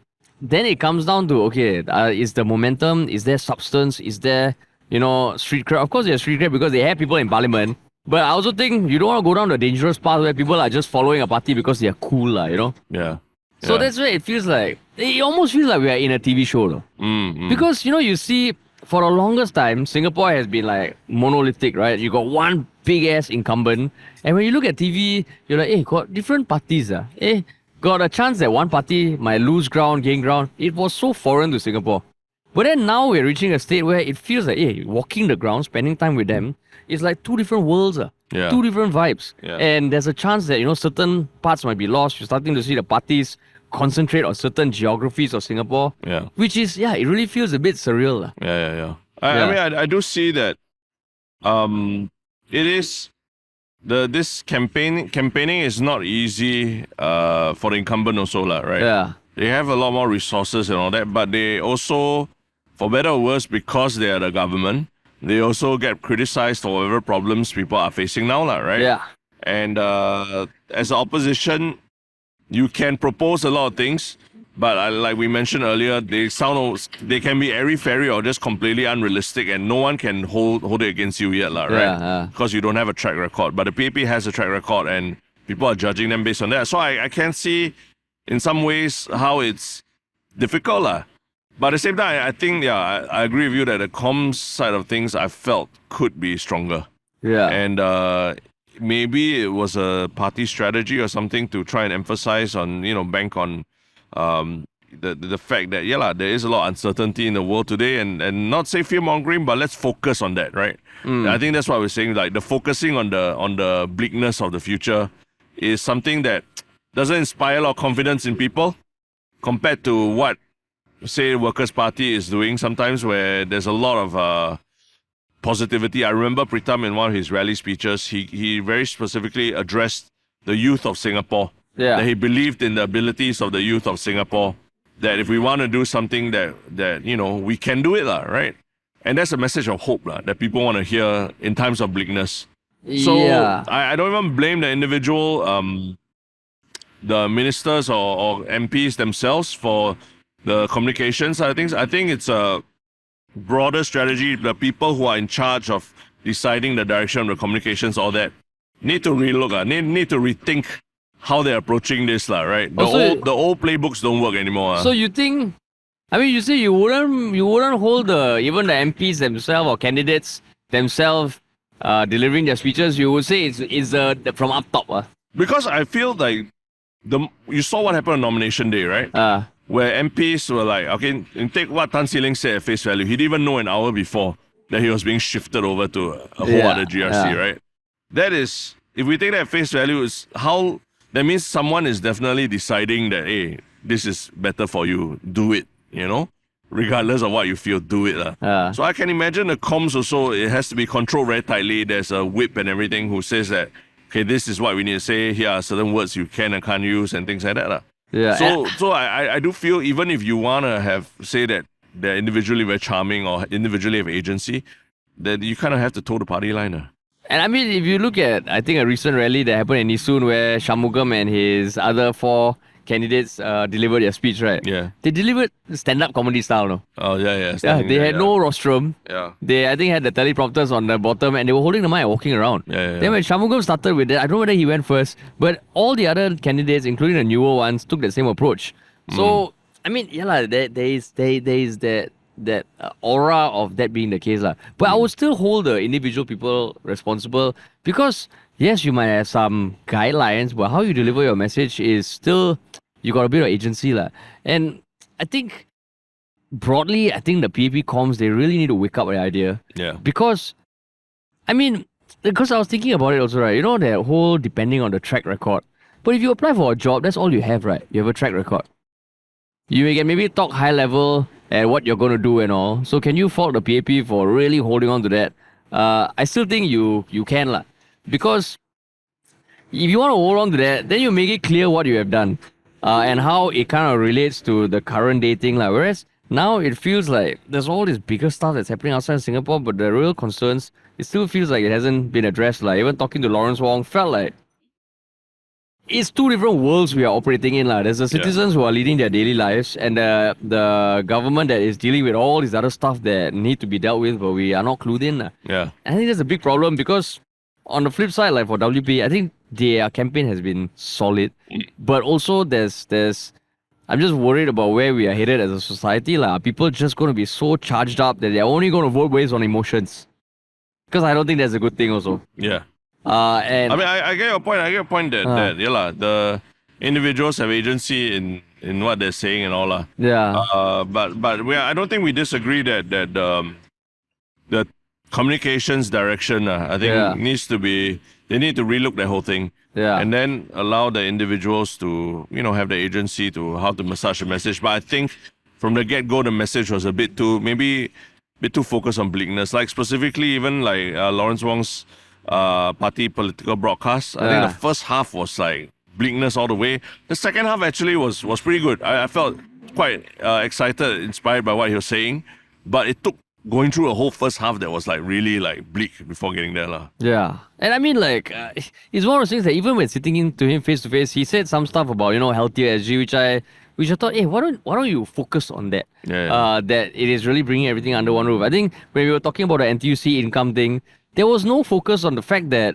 then it comes down to, okay, is the momentum, is there substance, is there, street cred? Of course there's street cred because they have people in parliament, But I also think you don't want to go down the dangerous path where people are just following a party because they are cool, you know? Yeah. So Yeah. that's where it almost feels like we are in a TV show, though. Because, you see, for the longest time, Singapore has been like monolithic, right? You got one big ass incumbent. And when you look at TV, you're like, hey, got different parties. Got a chance that one party might lose ground, gain ground. It was so foreign to Singapore. But then now we're reaching a state where it feels like, hey, walking the ground, spending time with them, it's like two different worlds, Yeah. two different vibes. Yeah. And there's a chance that, certain parts might be lost. You're starting to see the parties concentrate on certain geographies of Singapore. Yeah. Which is, it really feels a bit surreal. Yeah. I mean, I do see that it is this campaigning is not easy for the incumbent also, right? Yeah. They have a lot more resources and all that, but they also, for better or worse, because they are the government, they also get criticized for whatever problems people are facing now, right? Yeah. And as an opposition, you can propose a lot of things, but like we mentioned earlier, they can be airy-fairy or just completely unrealistic, and no one can hold it against you yet, right? Yeah. Because you don't have a track record. But the PAP has a track record, and people are judging them based on that. So I can see, in some ways, how it's difficult, But at the same time, I think, I agree with you that the comms side of things I felt could be stronger. Yeah. And maybe it was a party strategy or something to try and emphasize on, bank on the fact that, there is a lot of uncertainty in the world today, and not say fear-mongering, but let's focus on that, right? I think that's what we're saying, like the focusing on the bleakness of the future is something that doesn't inspire a lot of confidence in people compared to what, say, Workers' Party is doing sometimes, where there's a lot of positivity. I remember Pritam in one of his rally speeches, he very specifically addressed the youth of Singapore. Yeah. That he believed in the abilities of the youth of Singapore. That if we want to do something that we can do it, right? And that's a message of hope that people want to hear in times of bleakness. So I don't even blame the individual, the ministers or MPs themselves for the communication side of things. I think it's a broader strategy. The people who are in charge of deciding the direction of the communications, all that, need to relook, need to rethink how they're approaching this, right? The old playbooks don't work anymore. So you think, you say you wouldn't hold even the MPs themselves or candidates themselves delivering their speeches. You would say it's from up top. Because I feel like you saw what happened on nomination day, right? Where MPs were like, okay, take what Tan See Leng said at face value. He didn't even know an hour before that he was being shifted over to a whole other GRC, right? That is, if we take that at face value, is how that means someone is definitely deciding that, hey, this is better for you. Do it, regardless of what you feel, do it. So I can imagine the comms also, it has to be controlled very tightly. There's a whip and everything who says that, okay, this is what we need to say. Here are certain words you can and can't use and things like that. Yeah. So I do feel, even if you want to say that they're individually very charming or individually have agency, that you kind of have to toe the party line. And if you look at, I think, a recent rally that happened in Yishun where Shanmugam and his other 4 candidates delivered their speech, right? Yeah. They delivered stand-up comedy style, no? Oh, yeah. They had no rostrum. Yeah. They, I think, had the teleprompters on the bottom and they were holding the mic and walking around. Yeah. Then when Shanmugam started with that, I don't know whether he went first, but all the other candidates, including the newer ones, took the same approach. So, there is that aura of that being the case. But I would still hold the individual people responsible because, yes, you might have some guidelines, but how you deliver your message is still, you got a bit of agency. And I think, broadly, the PAP comms, they really need to wake up the idea. Yeah. Because I was thinking about it also, right? That whole depending on the track record. But if you apply for a job, that's all you have, right? You have a track record. You can maybe talk high level at what you're going to do and all. So can you fault the PAP for really holding on to that? I still think you can. Because if you want to hold on to that, then you make it clear what you have done and how it kind of relates to the current dating. Whereas now it feels like there's all this bigger stuff that's happening outside Singapore, but the real concerns, it still feels like it hasn't been addressed. Even talking to Lawrence Wong felt like it's two different worlds we are operating in. There's the citizens who are leading their daily lives and the government that is dealing with all this other stuff that need to be dealt with, but we are not clued in. Yeah. I think that's a big problem because on the flip side, like for WP, I think their campaign has been solid, but also there's I'm just worried about where we are headed as a society. Like, are people just going to be so charged up that they're only going to vote based on emotions? Because I don't think that's a good thing also. Yeah. And I mean, I get your point. I get your point that yeah, lah, the individuals have agency in what they're saying and all lah. yeah, But I don't think we disagree that the communications direction I think Yeah. needs to be, they need to relook the whole thing. Yeah. And then allow the individuals to, you know, have the agency to how to massage the message. But I think from the get-go, the message was a bit too focused on bleakness. Like specifically even like Lawrence Wong's party political broadcast. I think the first half was like bleakness all the way. The second half actually was pretty good. I felt quite excited, inspired by what he was saying. But it took going through a whole first half that was like really like bleak before getting there lah. Yeah. And I mean, like, it's one of those things that even when sitting into him face to face, he said some stuff about, you know, healthier SG, which I thought, hey, why don't you focus on that? Yeah. That it is really bringing everything under one roof. I think when we were talking about the NTUC income thing, there was no focus on the fact that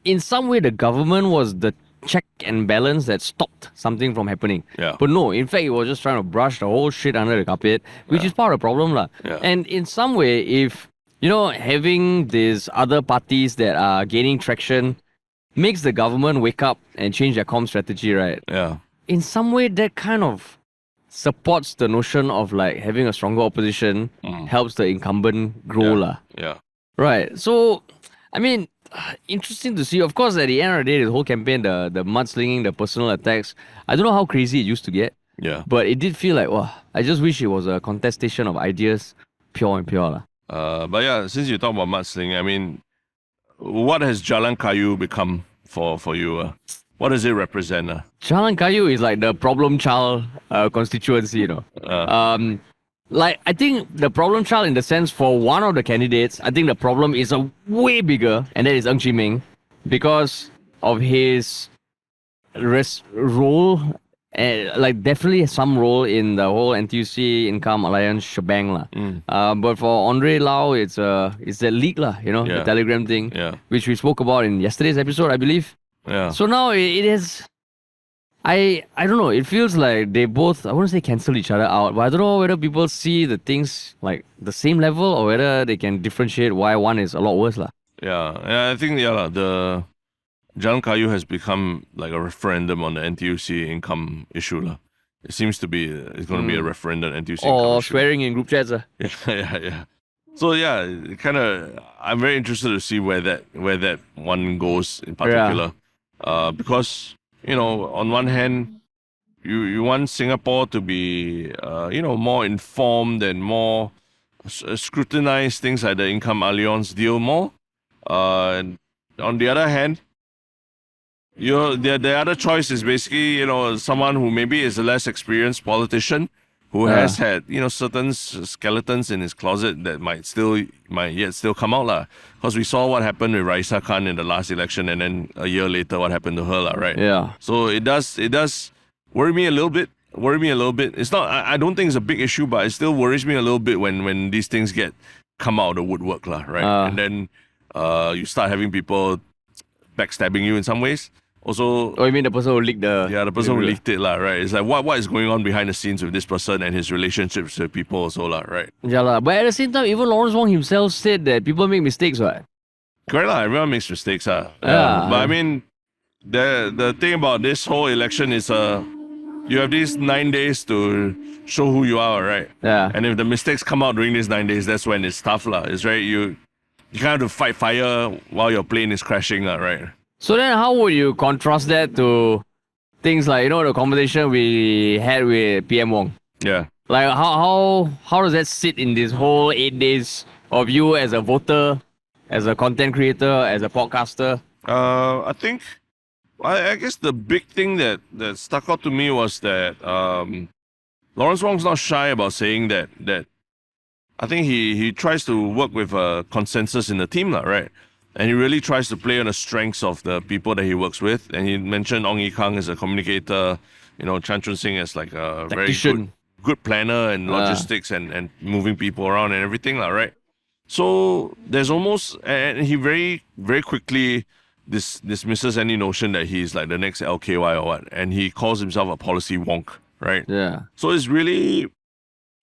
in some way the government was the check and balance that stopped something from happening. Yeah. But no, in fact, it was just trying to brush the whole shit under the carpet, which is part of the problem lah. Yeah. And in some way, if, you know, having these other parties that are gaining traction makes the government wake up and change their comm strategy, right? Yeah. In some way, that kind of supports the notion of like having a stronger opposition, helps the incumbent grow lah. Yeah. Right. So, I mean, interesting to see. Of course, at the end of the day, the whole campaign, the mudslinging, the personal attacks, I don't know how crazy it used to get. Yeah. But it did feel like, wow, I just wish it was a contestation of ideas, pure and pure lah. But yeah, since you talk about mudslinging, I mean, what has Jalan Kayu become for you? What does it represent? Jalan Kayu is like the problem child constituency, you know. Like, I think the problem child in the sense for one of the candidates, I think the problem is a way bigger, and that is Ng Chee Meng, because of his role, like definitely some role in the whole NTUC Income Alliance shebang lah. But for Andre Lau, it's the leak lah, you know, the Telegram thing, which we spoke about in yesterday's episode, I believe. Yeah. So now it is. I don't know. It feels like they both, I wouldn't say cancel each other out, but I don't know whether people see the things like the same level or whether they can differentiate why one is a lot worse lah. Yeah, I think the Jalan Kayu has become like a referendum on the NTUC income issue lah. It seems to be it's going to be a referendum on NTUC income Or issue. swearing in group chats. Yeah. So yeah, kind of. I'm very interested to see where that one goes in particular, because you know, on one hand, you want Singapore to be more informed and more scrutinize things like the Income Alliance deal more. And on the other hand, the other choice is basically, you know, someone who maybe is a less experienced politician who has had, you know, certain skeletons in his closet that might yet still come out lah. Because we saw what happened with Raisa Khan in the last election, and then a year later what happened to her lah, right? Yeah. So it does worry me a little bit. It's not. I don't think it's a big issue, but it still worries me a little bit when these things come out of the woodwork lah, right? And then you start having people backstabbing you in some ways. Also, Oh, you mean the person who leaked the... yeah, the person who leaked it lah, right? It's like what is going on behind the scenes with this person and his relationships with people also lah, right? Yeah lah. But at the same time, even Lawrence Wong himself said that people make mistakes, right? Correct lah. Everyone makes mistakes Yeah. but I mean, the thing about this whole election is you have these 9 days to show who you are, right? Yeah. And if the mistakes come out during these 9 days, that's when it's tough lah. It's right. You kind of have to fight fire while your plane is crashing lah, right? So then how would you contrast that to things like, you know, the conversation we had with PM Wong? Yeah. Like, how does that sit in this whole 8 days of you as a voter, as a content creator, as a podcaster? I think, I guess the big thing that stuck out to me was that Lawrence Wong's not shy about saying that I think he tries to work with a consensus in the team, right? And he really tries to play on the strengths of the people that he works with. And he mentioned Ong Yi Kang as a communicator, you know, Chan Chun Sing as like a very Tactician. good planner and logistics and moving people around and everything, right? So there's almost, and he very, very quickly dismisses any notion that he's like the next LKY or what, and he calls himself a policy wonk, right? Yeah. So it's really,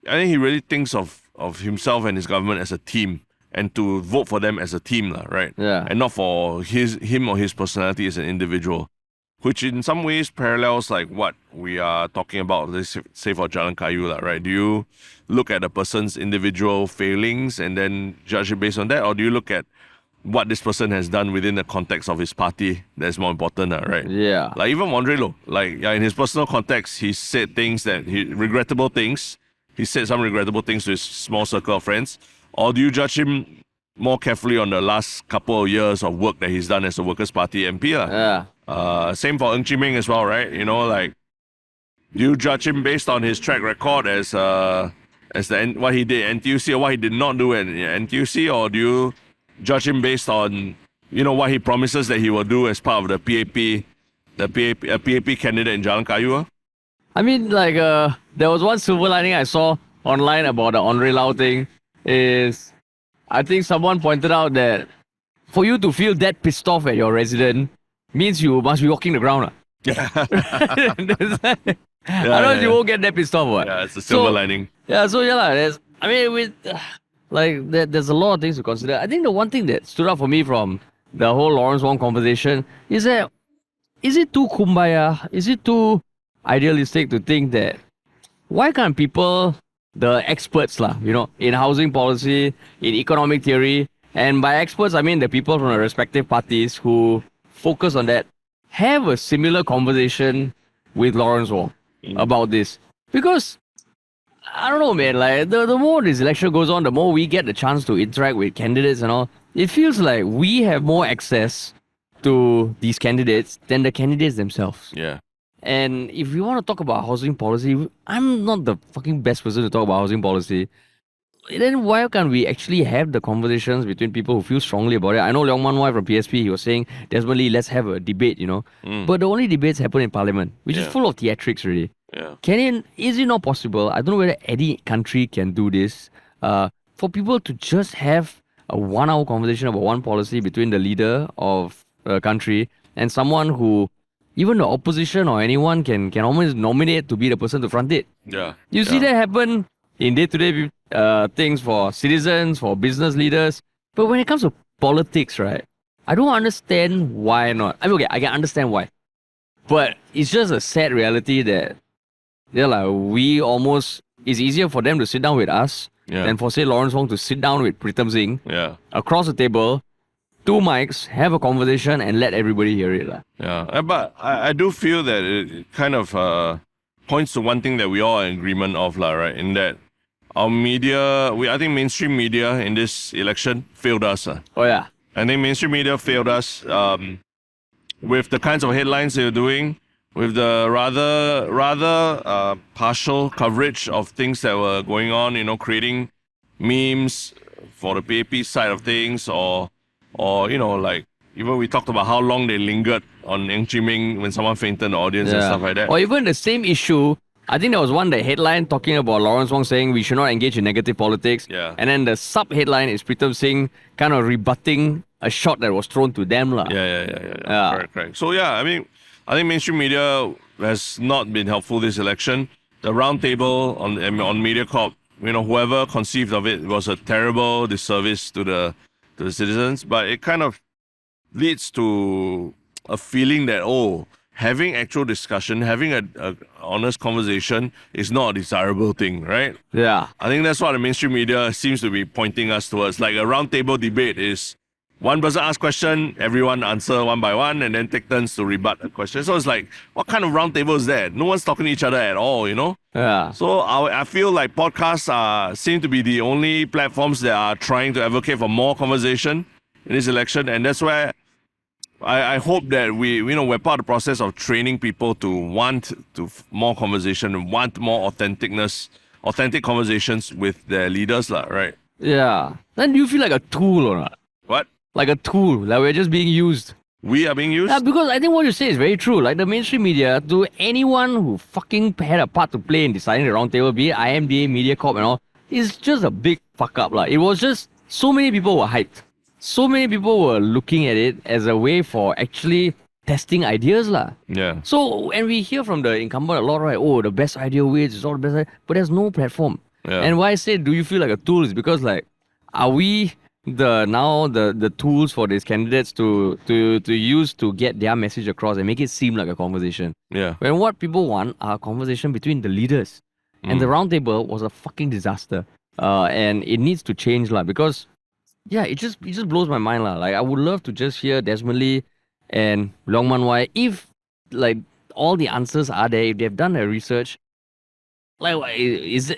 I think he really thinks of himself and his government as a team, and to vote for them as a team, right? Yeah. And not for him or his personality as an individual, which in some ways parallels like what we are talking about, let's say for Jalan Kayu, right? Do you look at a person's individual failings and then judge it based on that, or do you look at what this person has done within the context of his party that's more important, right? Yeah. Like even Andre Lo, in his personal context, he said things regrettable things. He said some regrettable things to his small circle of friends. Or do you judge him more carefully on the last couple of years of work that he's done as a Workers' Party MP? Yeah. Same for Ng Chee Meng as well, right? You know, like, do you judge him based on his track record as what he did at NTUC or what he did not do at NTUC, or do you judge him based on, you know, what he promises that he will do as part of the PAP candidate in Jalan Kayu? I mean, like, there was one silver lining I saw online about the Andre Lau thing. Is I think someone pointed out that for you to feel that pissed off at your resident means you must be walking the ground. Otherwise you won't get that pissed off. Yeah, it's a silver lining. Yeah, so there's, I mean, with there's a lot of things to consider. I think the one thing that stood out for me from the whole Lawrence Wong conversation is that, is it too kumbaya? Is it too idealistic to think that why can't people, the experts in housing policy, in economic theory, and by experts I mean the people from the respective parties who focus on that, have a similar conversation with Lawrence Wong about this? Because I don't know, man, like the more this election goes on, the more we get the chance to interact with candidates and all, it feels like we have more access to these candidates than the candidates themselves. Yeah. And if we want to talk about housing policy, I'm not the fucking best person to talk about housing policy. Then why can't we actually have the conversations between people who feel strongly about it? I know Leong Man Wai from PSP, he was saying, desperately, let's have a debate, But the only debates happen in Parliament, which is full of theatrics really. Yeah. Is it not possible? I don't know whether any country can do this. For people to just have a 1 hour conversation about one policy between the leader of a country and someone who even the opposition or anyone can almost nominate to be the person to front it. Yeah. You see that happen in day-to-day things for citizens, for business leaders. But when it comes to politics, right, I don't understand why not. I mean, okay, I can understand why. But it's just a sad reality that it's easier for them to sit down with us than for, say, Lawrence Wong to sit down with Pritam Singh across the table, 2 mics, have a conversation and let everybody hear it. Yeah, but I do feel that it kind of points to one thing that we all are in agreement of, right? In that our media, I think mainstream media in this election failed us. Oh yeah. I think mainstream media failed us with the kinds of headlines they were doing, with the rather partial coverage of things that were going on, creating memes for the PAP side of things, or like even we talked about how long they lingered on Ng Chee Meng when someone fainted in the audience and stuff like that. Or even the same issue, I think there was the headline talking about Lawrence Wong saying we should not engage in negative politics. Yeah. And then the sub-headline is Pritam Singh kind of rebutting a shot that was thrown to them. Yeah. Correct. So I think mainstream media has not been helpful this election. The roundtable on MediaCorp, whoever conceived of it was a terrible disservice to the citizens, but it kind of leads to a feeling that having actual discussion, having a honest conversation is not a desirable thing, right? Yeah. I think that's what the mainstream media seems to be pointing us towards. Like a roundtable debate is one person asks question, everyone answer one by one, and then take turns to rebut a question. So it's like, what kind of roundtable is that? No one's talking to each other at all, Yeah. So I feel like podcasts seem to be the only platforms that are trying to advocate for more conversation in this election, and that's where I hope that we're part of the process of training people to want more conversation, want more authentic conversations with their leaders, right? Yeah. Then do you feel like a tool or not? What? Like a tool, like we're just being used. We are being used? Yeah, because I think what you say is very true. Like the mainstream media, to anyone who fucking had a part to play in deciding the roundtable, be it IMDA, MediaCorp and all, is just a big fuck up. It was just so many people were hyped. So many people were looking at it as a way for actually testing ideas lah. Yeah. So, and we hear from the incumbent a lot, right? Oh, the best idea wins, it's all the best idea, but there's no platform. Yeah. And why I say, do you feel like a tool is because like, are we the tools for these candidates to use to get their message across and make it seem like a conversation? Yeah. When what people want are a conversation between the leaders. And the roundtable was a fucking disaster. And it needs to change lah, because yeah, it just blows my mind lah. Like I would love to just hear Desmond Lee and Leong Man Wai, if like all the answers are there, if they've done their research, like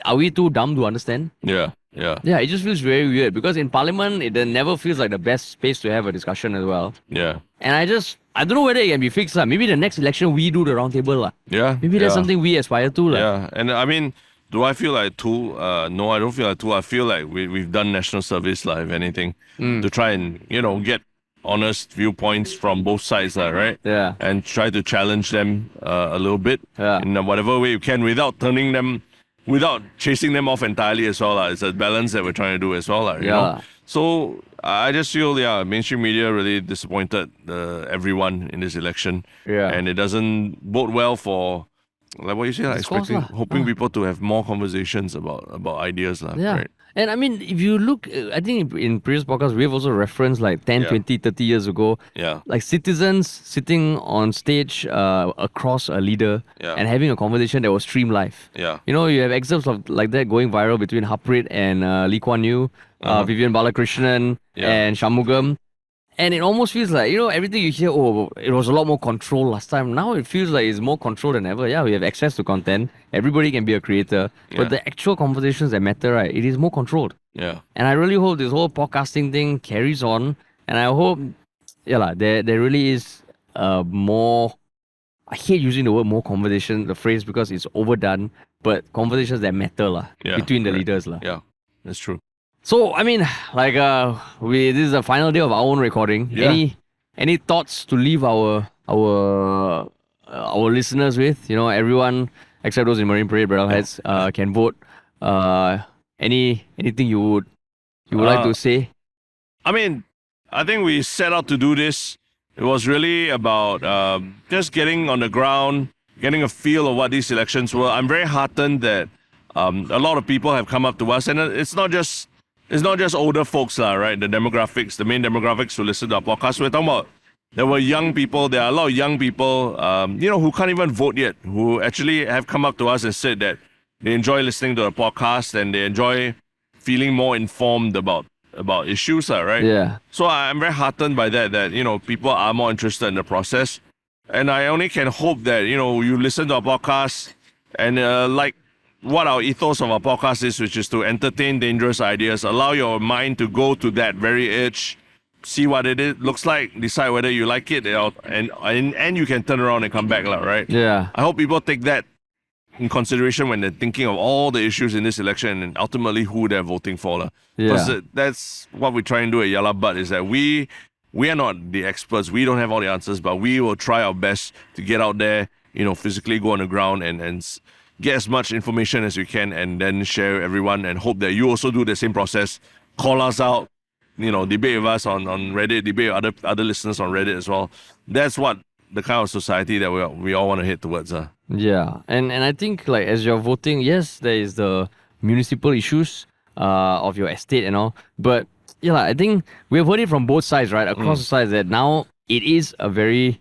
are we too dumb to understand? Yeah. Yeah. Yeah, it just feels very weird because in Parliament it never feels like the best space to have a discussion as well. Yeah. And I don't know whether it can be fixed lah. Maybe the next election we do the roundtable lah. Yeah. Maybe that's something we aspire to lah. Yeah. And I mean, do I feel like a tool? No, I don't feel like a tool. I feel like we've done national service lah, if anything, to try and, get honest viewpoints from both sides lah, right? Yeah. And try to challenge them a little bit Yeah. in whatever way you can without chasing them off entirely as well. It's a balance that we're trying to do as well. You know? So I just feel, mainstream media really disappointed everyone in this election. Yeah. And it doesn't bode well for, like what you say, hoping people to have more conversations about ideas. Yeah. Right? And I mean, if you look, I think in previous podcasts, we've also referenced like 10, 20, 30 years ago, like citizens sitting on stage across a leader and having a conversation that was streamed live. Yeah. You have excerpts of like that going viral between Harpreet and Lee Kuan Yew, Vivian Balakrishnan and Shanmugam. And it almost feels like, everything you hear, it was a lot more control last time. Now it feels like it's more control than ever. Yeah, we have access to content. Everybody can be a creator. But the actual conversations that matter, right, it is more controlled. Yeah. And I really hope this whole podcasting thing carries on. And I hope, there really is more, I hate using the word more conversation, the phrase, because it's overdone. But conversations that matter between the leaders. Yeah, that's true. So, I mean, like, this is the final day of our own recording. Yeah. Any thoughts to leave our listeners with? Everyone except those in Marine Parade, Braddell can vote. Anything you would like to say? I mean, I think we set out to do this. It was really about just getting on the ground, getting a feel of what these elections were. I'm very heartened that a lot of people have come up to us, and it's not just older folks, right? The main demographics who listen to our podcast. We're talking about there are a lot of young people, who can't even vote yet, who actually have come up to us and said that they enjoy listening to the podcast and they enjoy feeling more informed about issues, right? Yeah. So I'm very heartened by that, people are more interested in the process. And I only can hope that, you listen to our podcast and like what our ethos of our podcast is, which is to entertain dangerous ideas, allow your mind to go to that very edge, see what it looks like, decide whether you like it, and you can turn around and come back, right? Yeah. I hope people take that in consideration when they're thinking of all the issues in this election and ultimately who they're voting for. Because that's what we try and do at Yalla Butt, is that we are not the experts, we don't have all the answers, but we will try our best to get out there, physically go on the ground and get as much information as we can and then share everyone, and hope that you also do the same process. Call us out, debate with us on Reddit, debate with other listeners on Reddit as well. That's what the kind of society that we all want to head towards. Yeah, and I think like as you're voting, yes, there is the municipal issues of your estate and all, but I think we've heard it from both sides, right? Across the sides, that now it is a very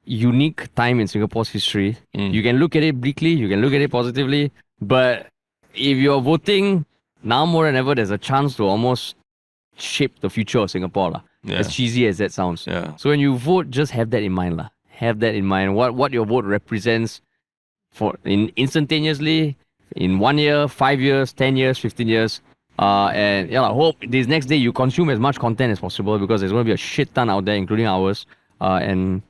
unique time in Singapore's history. You can look at it bleakly, you can look at it positively, but if you're voting now more than ever, there's a chance to almost shape the future of Singapore. As cheesy as that sounds. Yeah. So when you vote, just have that in mind. Have that in mind. What your vote represents instantaneously in 1 year, 5 years, 10 years, 15 years. And I hope this next day you consume as much content as possible, because there's going to be a shit ton out there, including ours. And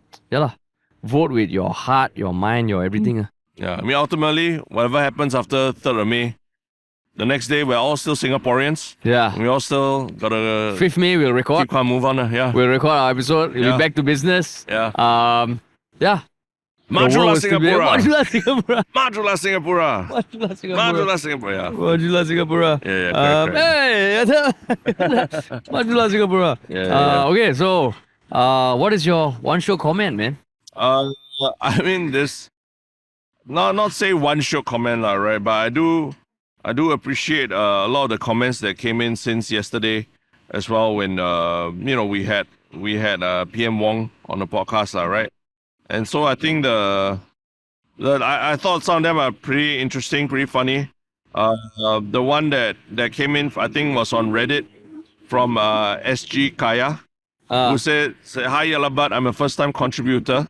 vote with your heart, your mind, your everything. Yeah, I mean, ultimately, whatever happens after 3rd of May, the next day we're all still Singaporeans. Yeah. We all still gotta 5th May we'll record. Keep calm, move on. Yeah. We'll record our episode. We'll be back to business. Yeah. Yeah. Majulah Singapura. Majulah Singapura. Majulah Singapura. Majulah Singapura. Majulah Singapura. Yeah. Majulah Singapura. Yeah, correct. Hey, Majulah Singapura. Yeah. Okay, so what is your one show comment, man? I mean, this not say one Shiok comment, lah, right? But I do appreciate a lot of the comments that came in since yesterday, as well. When we had PM Wong on the podcast, lah, right? And so I think I thought some of them are pretty interesting, pretty funny. The one that came in, I think, was on Reddit from SG Kaya, who said, "Hi Yalabat, I'm a first-time contributor.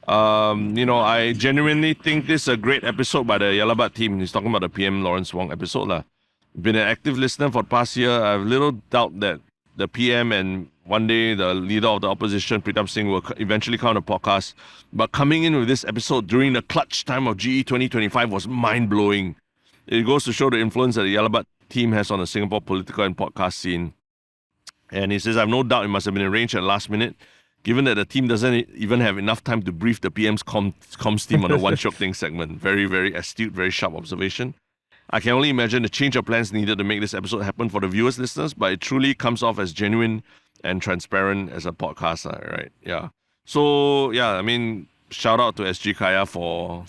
I genuinely think this is a great episode by the Yalabat team." He's talking about the PM Lawrence Wong episode, lah. Been an active listener for the past year. I have little doubt that the PM and one day the leader of the opposition, Pritam Singh, will eventually come on the podcast. But coming in with this episode during the clutch time of GE 2025 was mind-blowing. It goes to show the influence that the Yalabat team has on the Singapore political and podcast scene. And he says, "I have no doubt it must have been arranged at last minute, given that the team doesn't even have enough time to brief the PM's comms team on the One Shiok Thing segment." Very, very astute, very sharp observation. I can only imagine the change of plans needed to make this episode happen for the viewers, listeners, but it truly comes off as genuine and transparent as a podcast, right? Yeah. So, yeah, I mean, shout out to SG Kaya for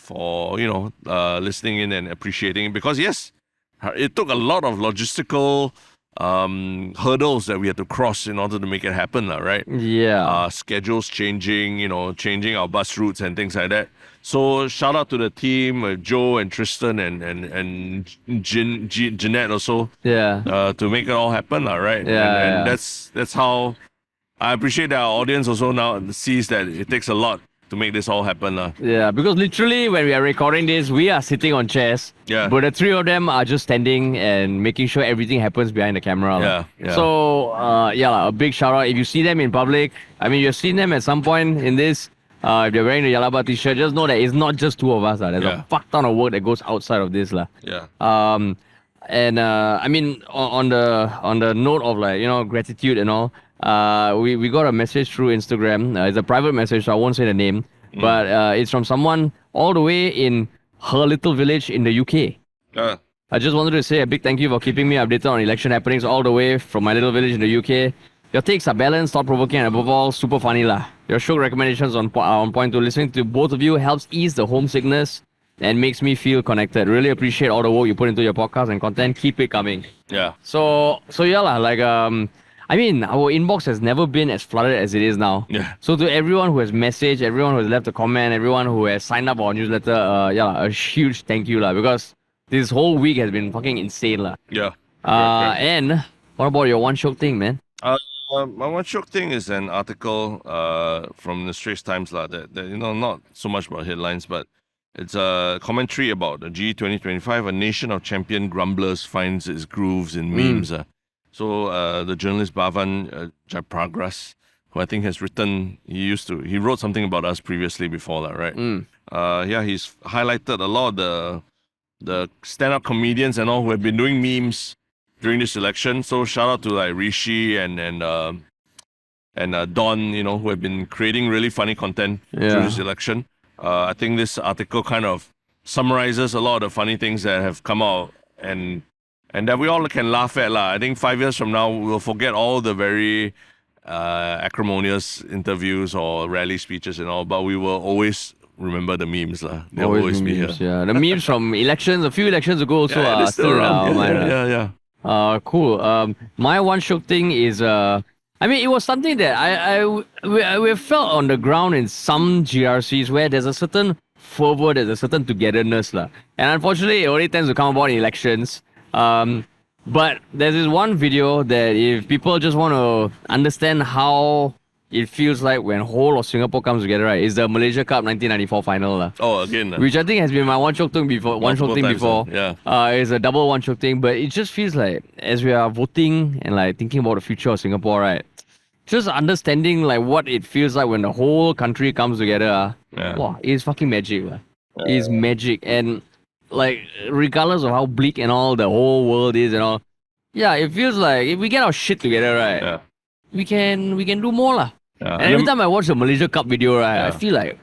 listening in and appreciating it, because, yes, it took a lot of logistical hurdles that we had to cross in order to make it happen, right? Yeah. Schedules changing, changing our bus routes and things like that. So shout out to the team, Joe and Tristen and Jeanette also. Yeah. To make it all happen, right? Yeah. And that's how I appreciate that our audience also now sees that it takes a lot to make this all happen. Yeah, because literally when we are recording this, we are sitting on chairs. Yeah. But the three of them are just standing and making sure everything happens behind the camera. Yeah. So, a big shout out. If you see them in public, I mean, you've seen them at some point in this. If they're wearing the Yalaba t-shirt, just know that it's not just two of us. There's a fuck ton of work that goes outside of this. Yeah. I mean, on the note of gratitude and all, we got a message through Instagram. It's a private message, so I won't say the name. But it's from someone all the way in her little village in the UK. I just wanted to say a big thank you for keeping me updated on election happenings all the way from my little village in the UK. Your takes are balanced, thought-provoking, and above all, super funny lah. Your show recommendations on point to listening to both of you helps ease the homesickness and makes me feel connected. Really appreciate all the work you put into your podcast and content. Keep it coming. Yeah. So yeah lah, I mean, our inbox has never been as flooded as it is now. Yeah. So to everyone who has messaged, everyone who has left a comment, everyone who has signed up for our newsletter, a huge thank you lah, because this whole week has been fucking insane lah. Yeah. And what about your One Shiok Thing, man? My One Shiok Thing is an article from the Straits Times that not so much about headlines, but it's a commentary about the GE 2025, a nation of champion grumblers finds its grooves in memes. So the journalist Bhavan Jayaprakash, who I think has written, he wrote something about us previously before that, right? He's highlighted a lot of the stand-up comedians and all who have been doing memes during this election. So shout out to Rishi and Don, who have been creating really funny content through this election. I think this article kind of summarizes a lot of the funny things that have come out and that we all can laugh at. I think 5 years from now, we'll forget all the very acrimonious interviews or rally speeches and all, but we will always remember the memes. They'll always be here. Yeah. The memes from elections, a few elections ago also are still around. Yeah. Cool. My One Shiok Thing is I mean, it was something that we felt on the ground in some GRCs where there's a certain fervor, there's a certain togetherness. And unfortunately, it only tends to come about in elections. But there's this one video that if people just want to understand how it feels like when whole of Singapore comes together, right, is the Malaysia Cup 1994 final. Oh, again. Which I think has been my One Shiok Thing before. It's a double One Shiok Thing, but it just feels like as we are voting and thinking about the future of Singapore, right, just understanding what it feels like when the whole country comes together. Wow, it's fucking magic. It's magic. And regardless of how bleak and all the whole world is and all, it feels like if we get our shit together, right, we can do more. And every time I watch the Malaysia Cup video, right, I feel like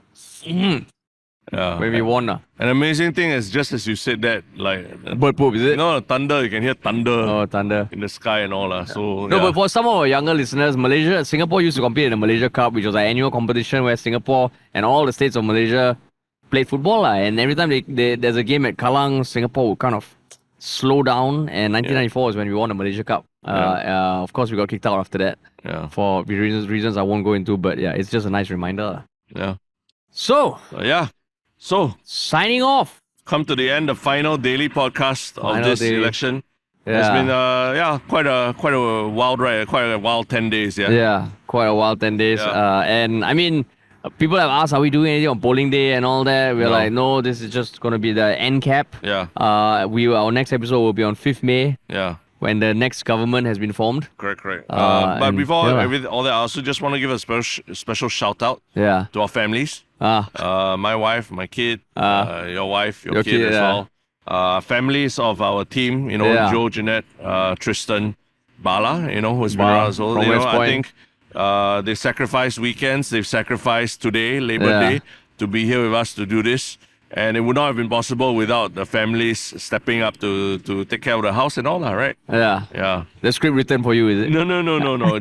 Yeah. when we won. An amazing thing is just as you said that, like, Bird poop, is it? thunder, you can hear thunder Oh, thunder. in the sky and all. So, No, yeah. but for some of our younger listeners, Singapore used to compete in the Malaysia Cup, which was an annual competition where Singapore and all the states of Malaysia played football. And every time there's a game at Kallang, Singapore would kind of slow down. And 1994 is when we won the Malaysia Cup. Of course, we got kicked out after that for reasons I won't go into. But yeah, it's just a nice reminder. Yeah. So, So, signing off. come to the end, the final daily podcast of Final this daily. election. Yeah. It's been quite a wild ride, quite a wild 10 days. Yeah, quite a while, 10 days. Yeah. And I mean, people have asked, are we doing anything on polling day and all that? We're No. like, no, this is just going to be the end cap. Yeah. Our next episode will be on 5th May Yeah. when the next government has been formed. Correct. And But before yeah. all that, I also just want to give a special shout out Yeah. to our families. My wife, my kid, your wife, your kid as yeah. well. Families of our team, Yeah. Joe, Jeanette, Tristen, Bala, who's been Bala around as well. from West I Point. think they sacrificed weekends, they've sacrificed today, Labor Yeah. Day, to be here with us to do this. And it would not have been possible without the families stepping up to take care of the house and all that, right? Yeah. Yeah. The script written for you, is it? No.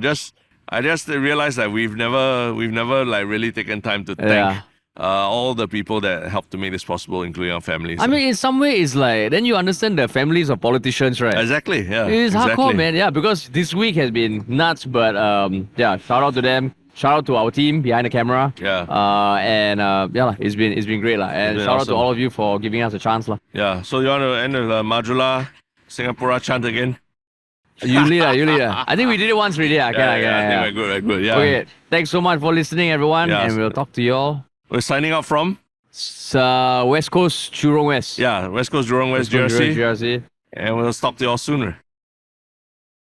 I just realized that we've never like really taken time to thank all the people that helped to make this possible, including our families. I mean, in some way, it's like, then you understand the families of politicians, right? exactly, yeah. It's exactly. hardcore, man. Yeah, because this week has been nuts. But yeah, shout out to them. Shout out to our team behind the camera. Yeah. It's been great, lah. And been shout out awesome. to all of you for giving us a chance, lah. Yeah. So you want to end with Majula Singapura chant again? You lead, I think we did it once already. I think we're good. Yeah. Okay, thanks so much for listening, everyone, Yeah. and we'll talk to you all. We're signing out from West Coast, Jurong West. West Coast Jurong West, GRC, GRC. and we'll talk to you all sooner.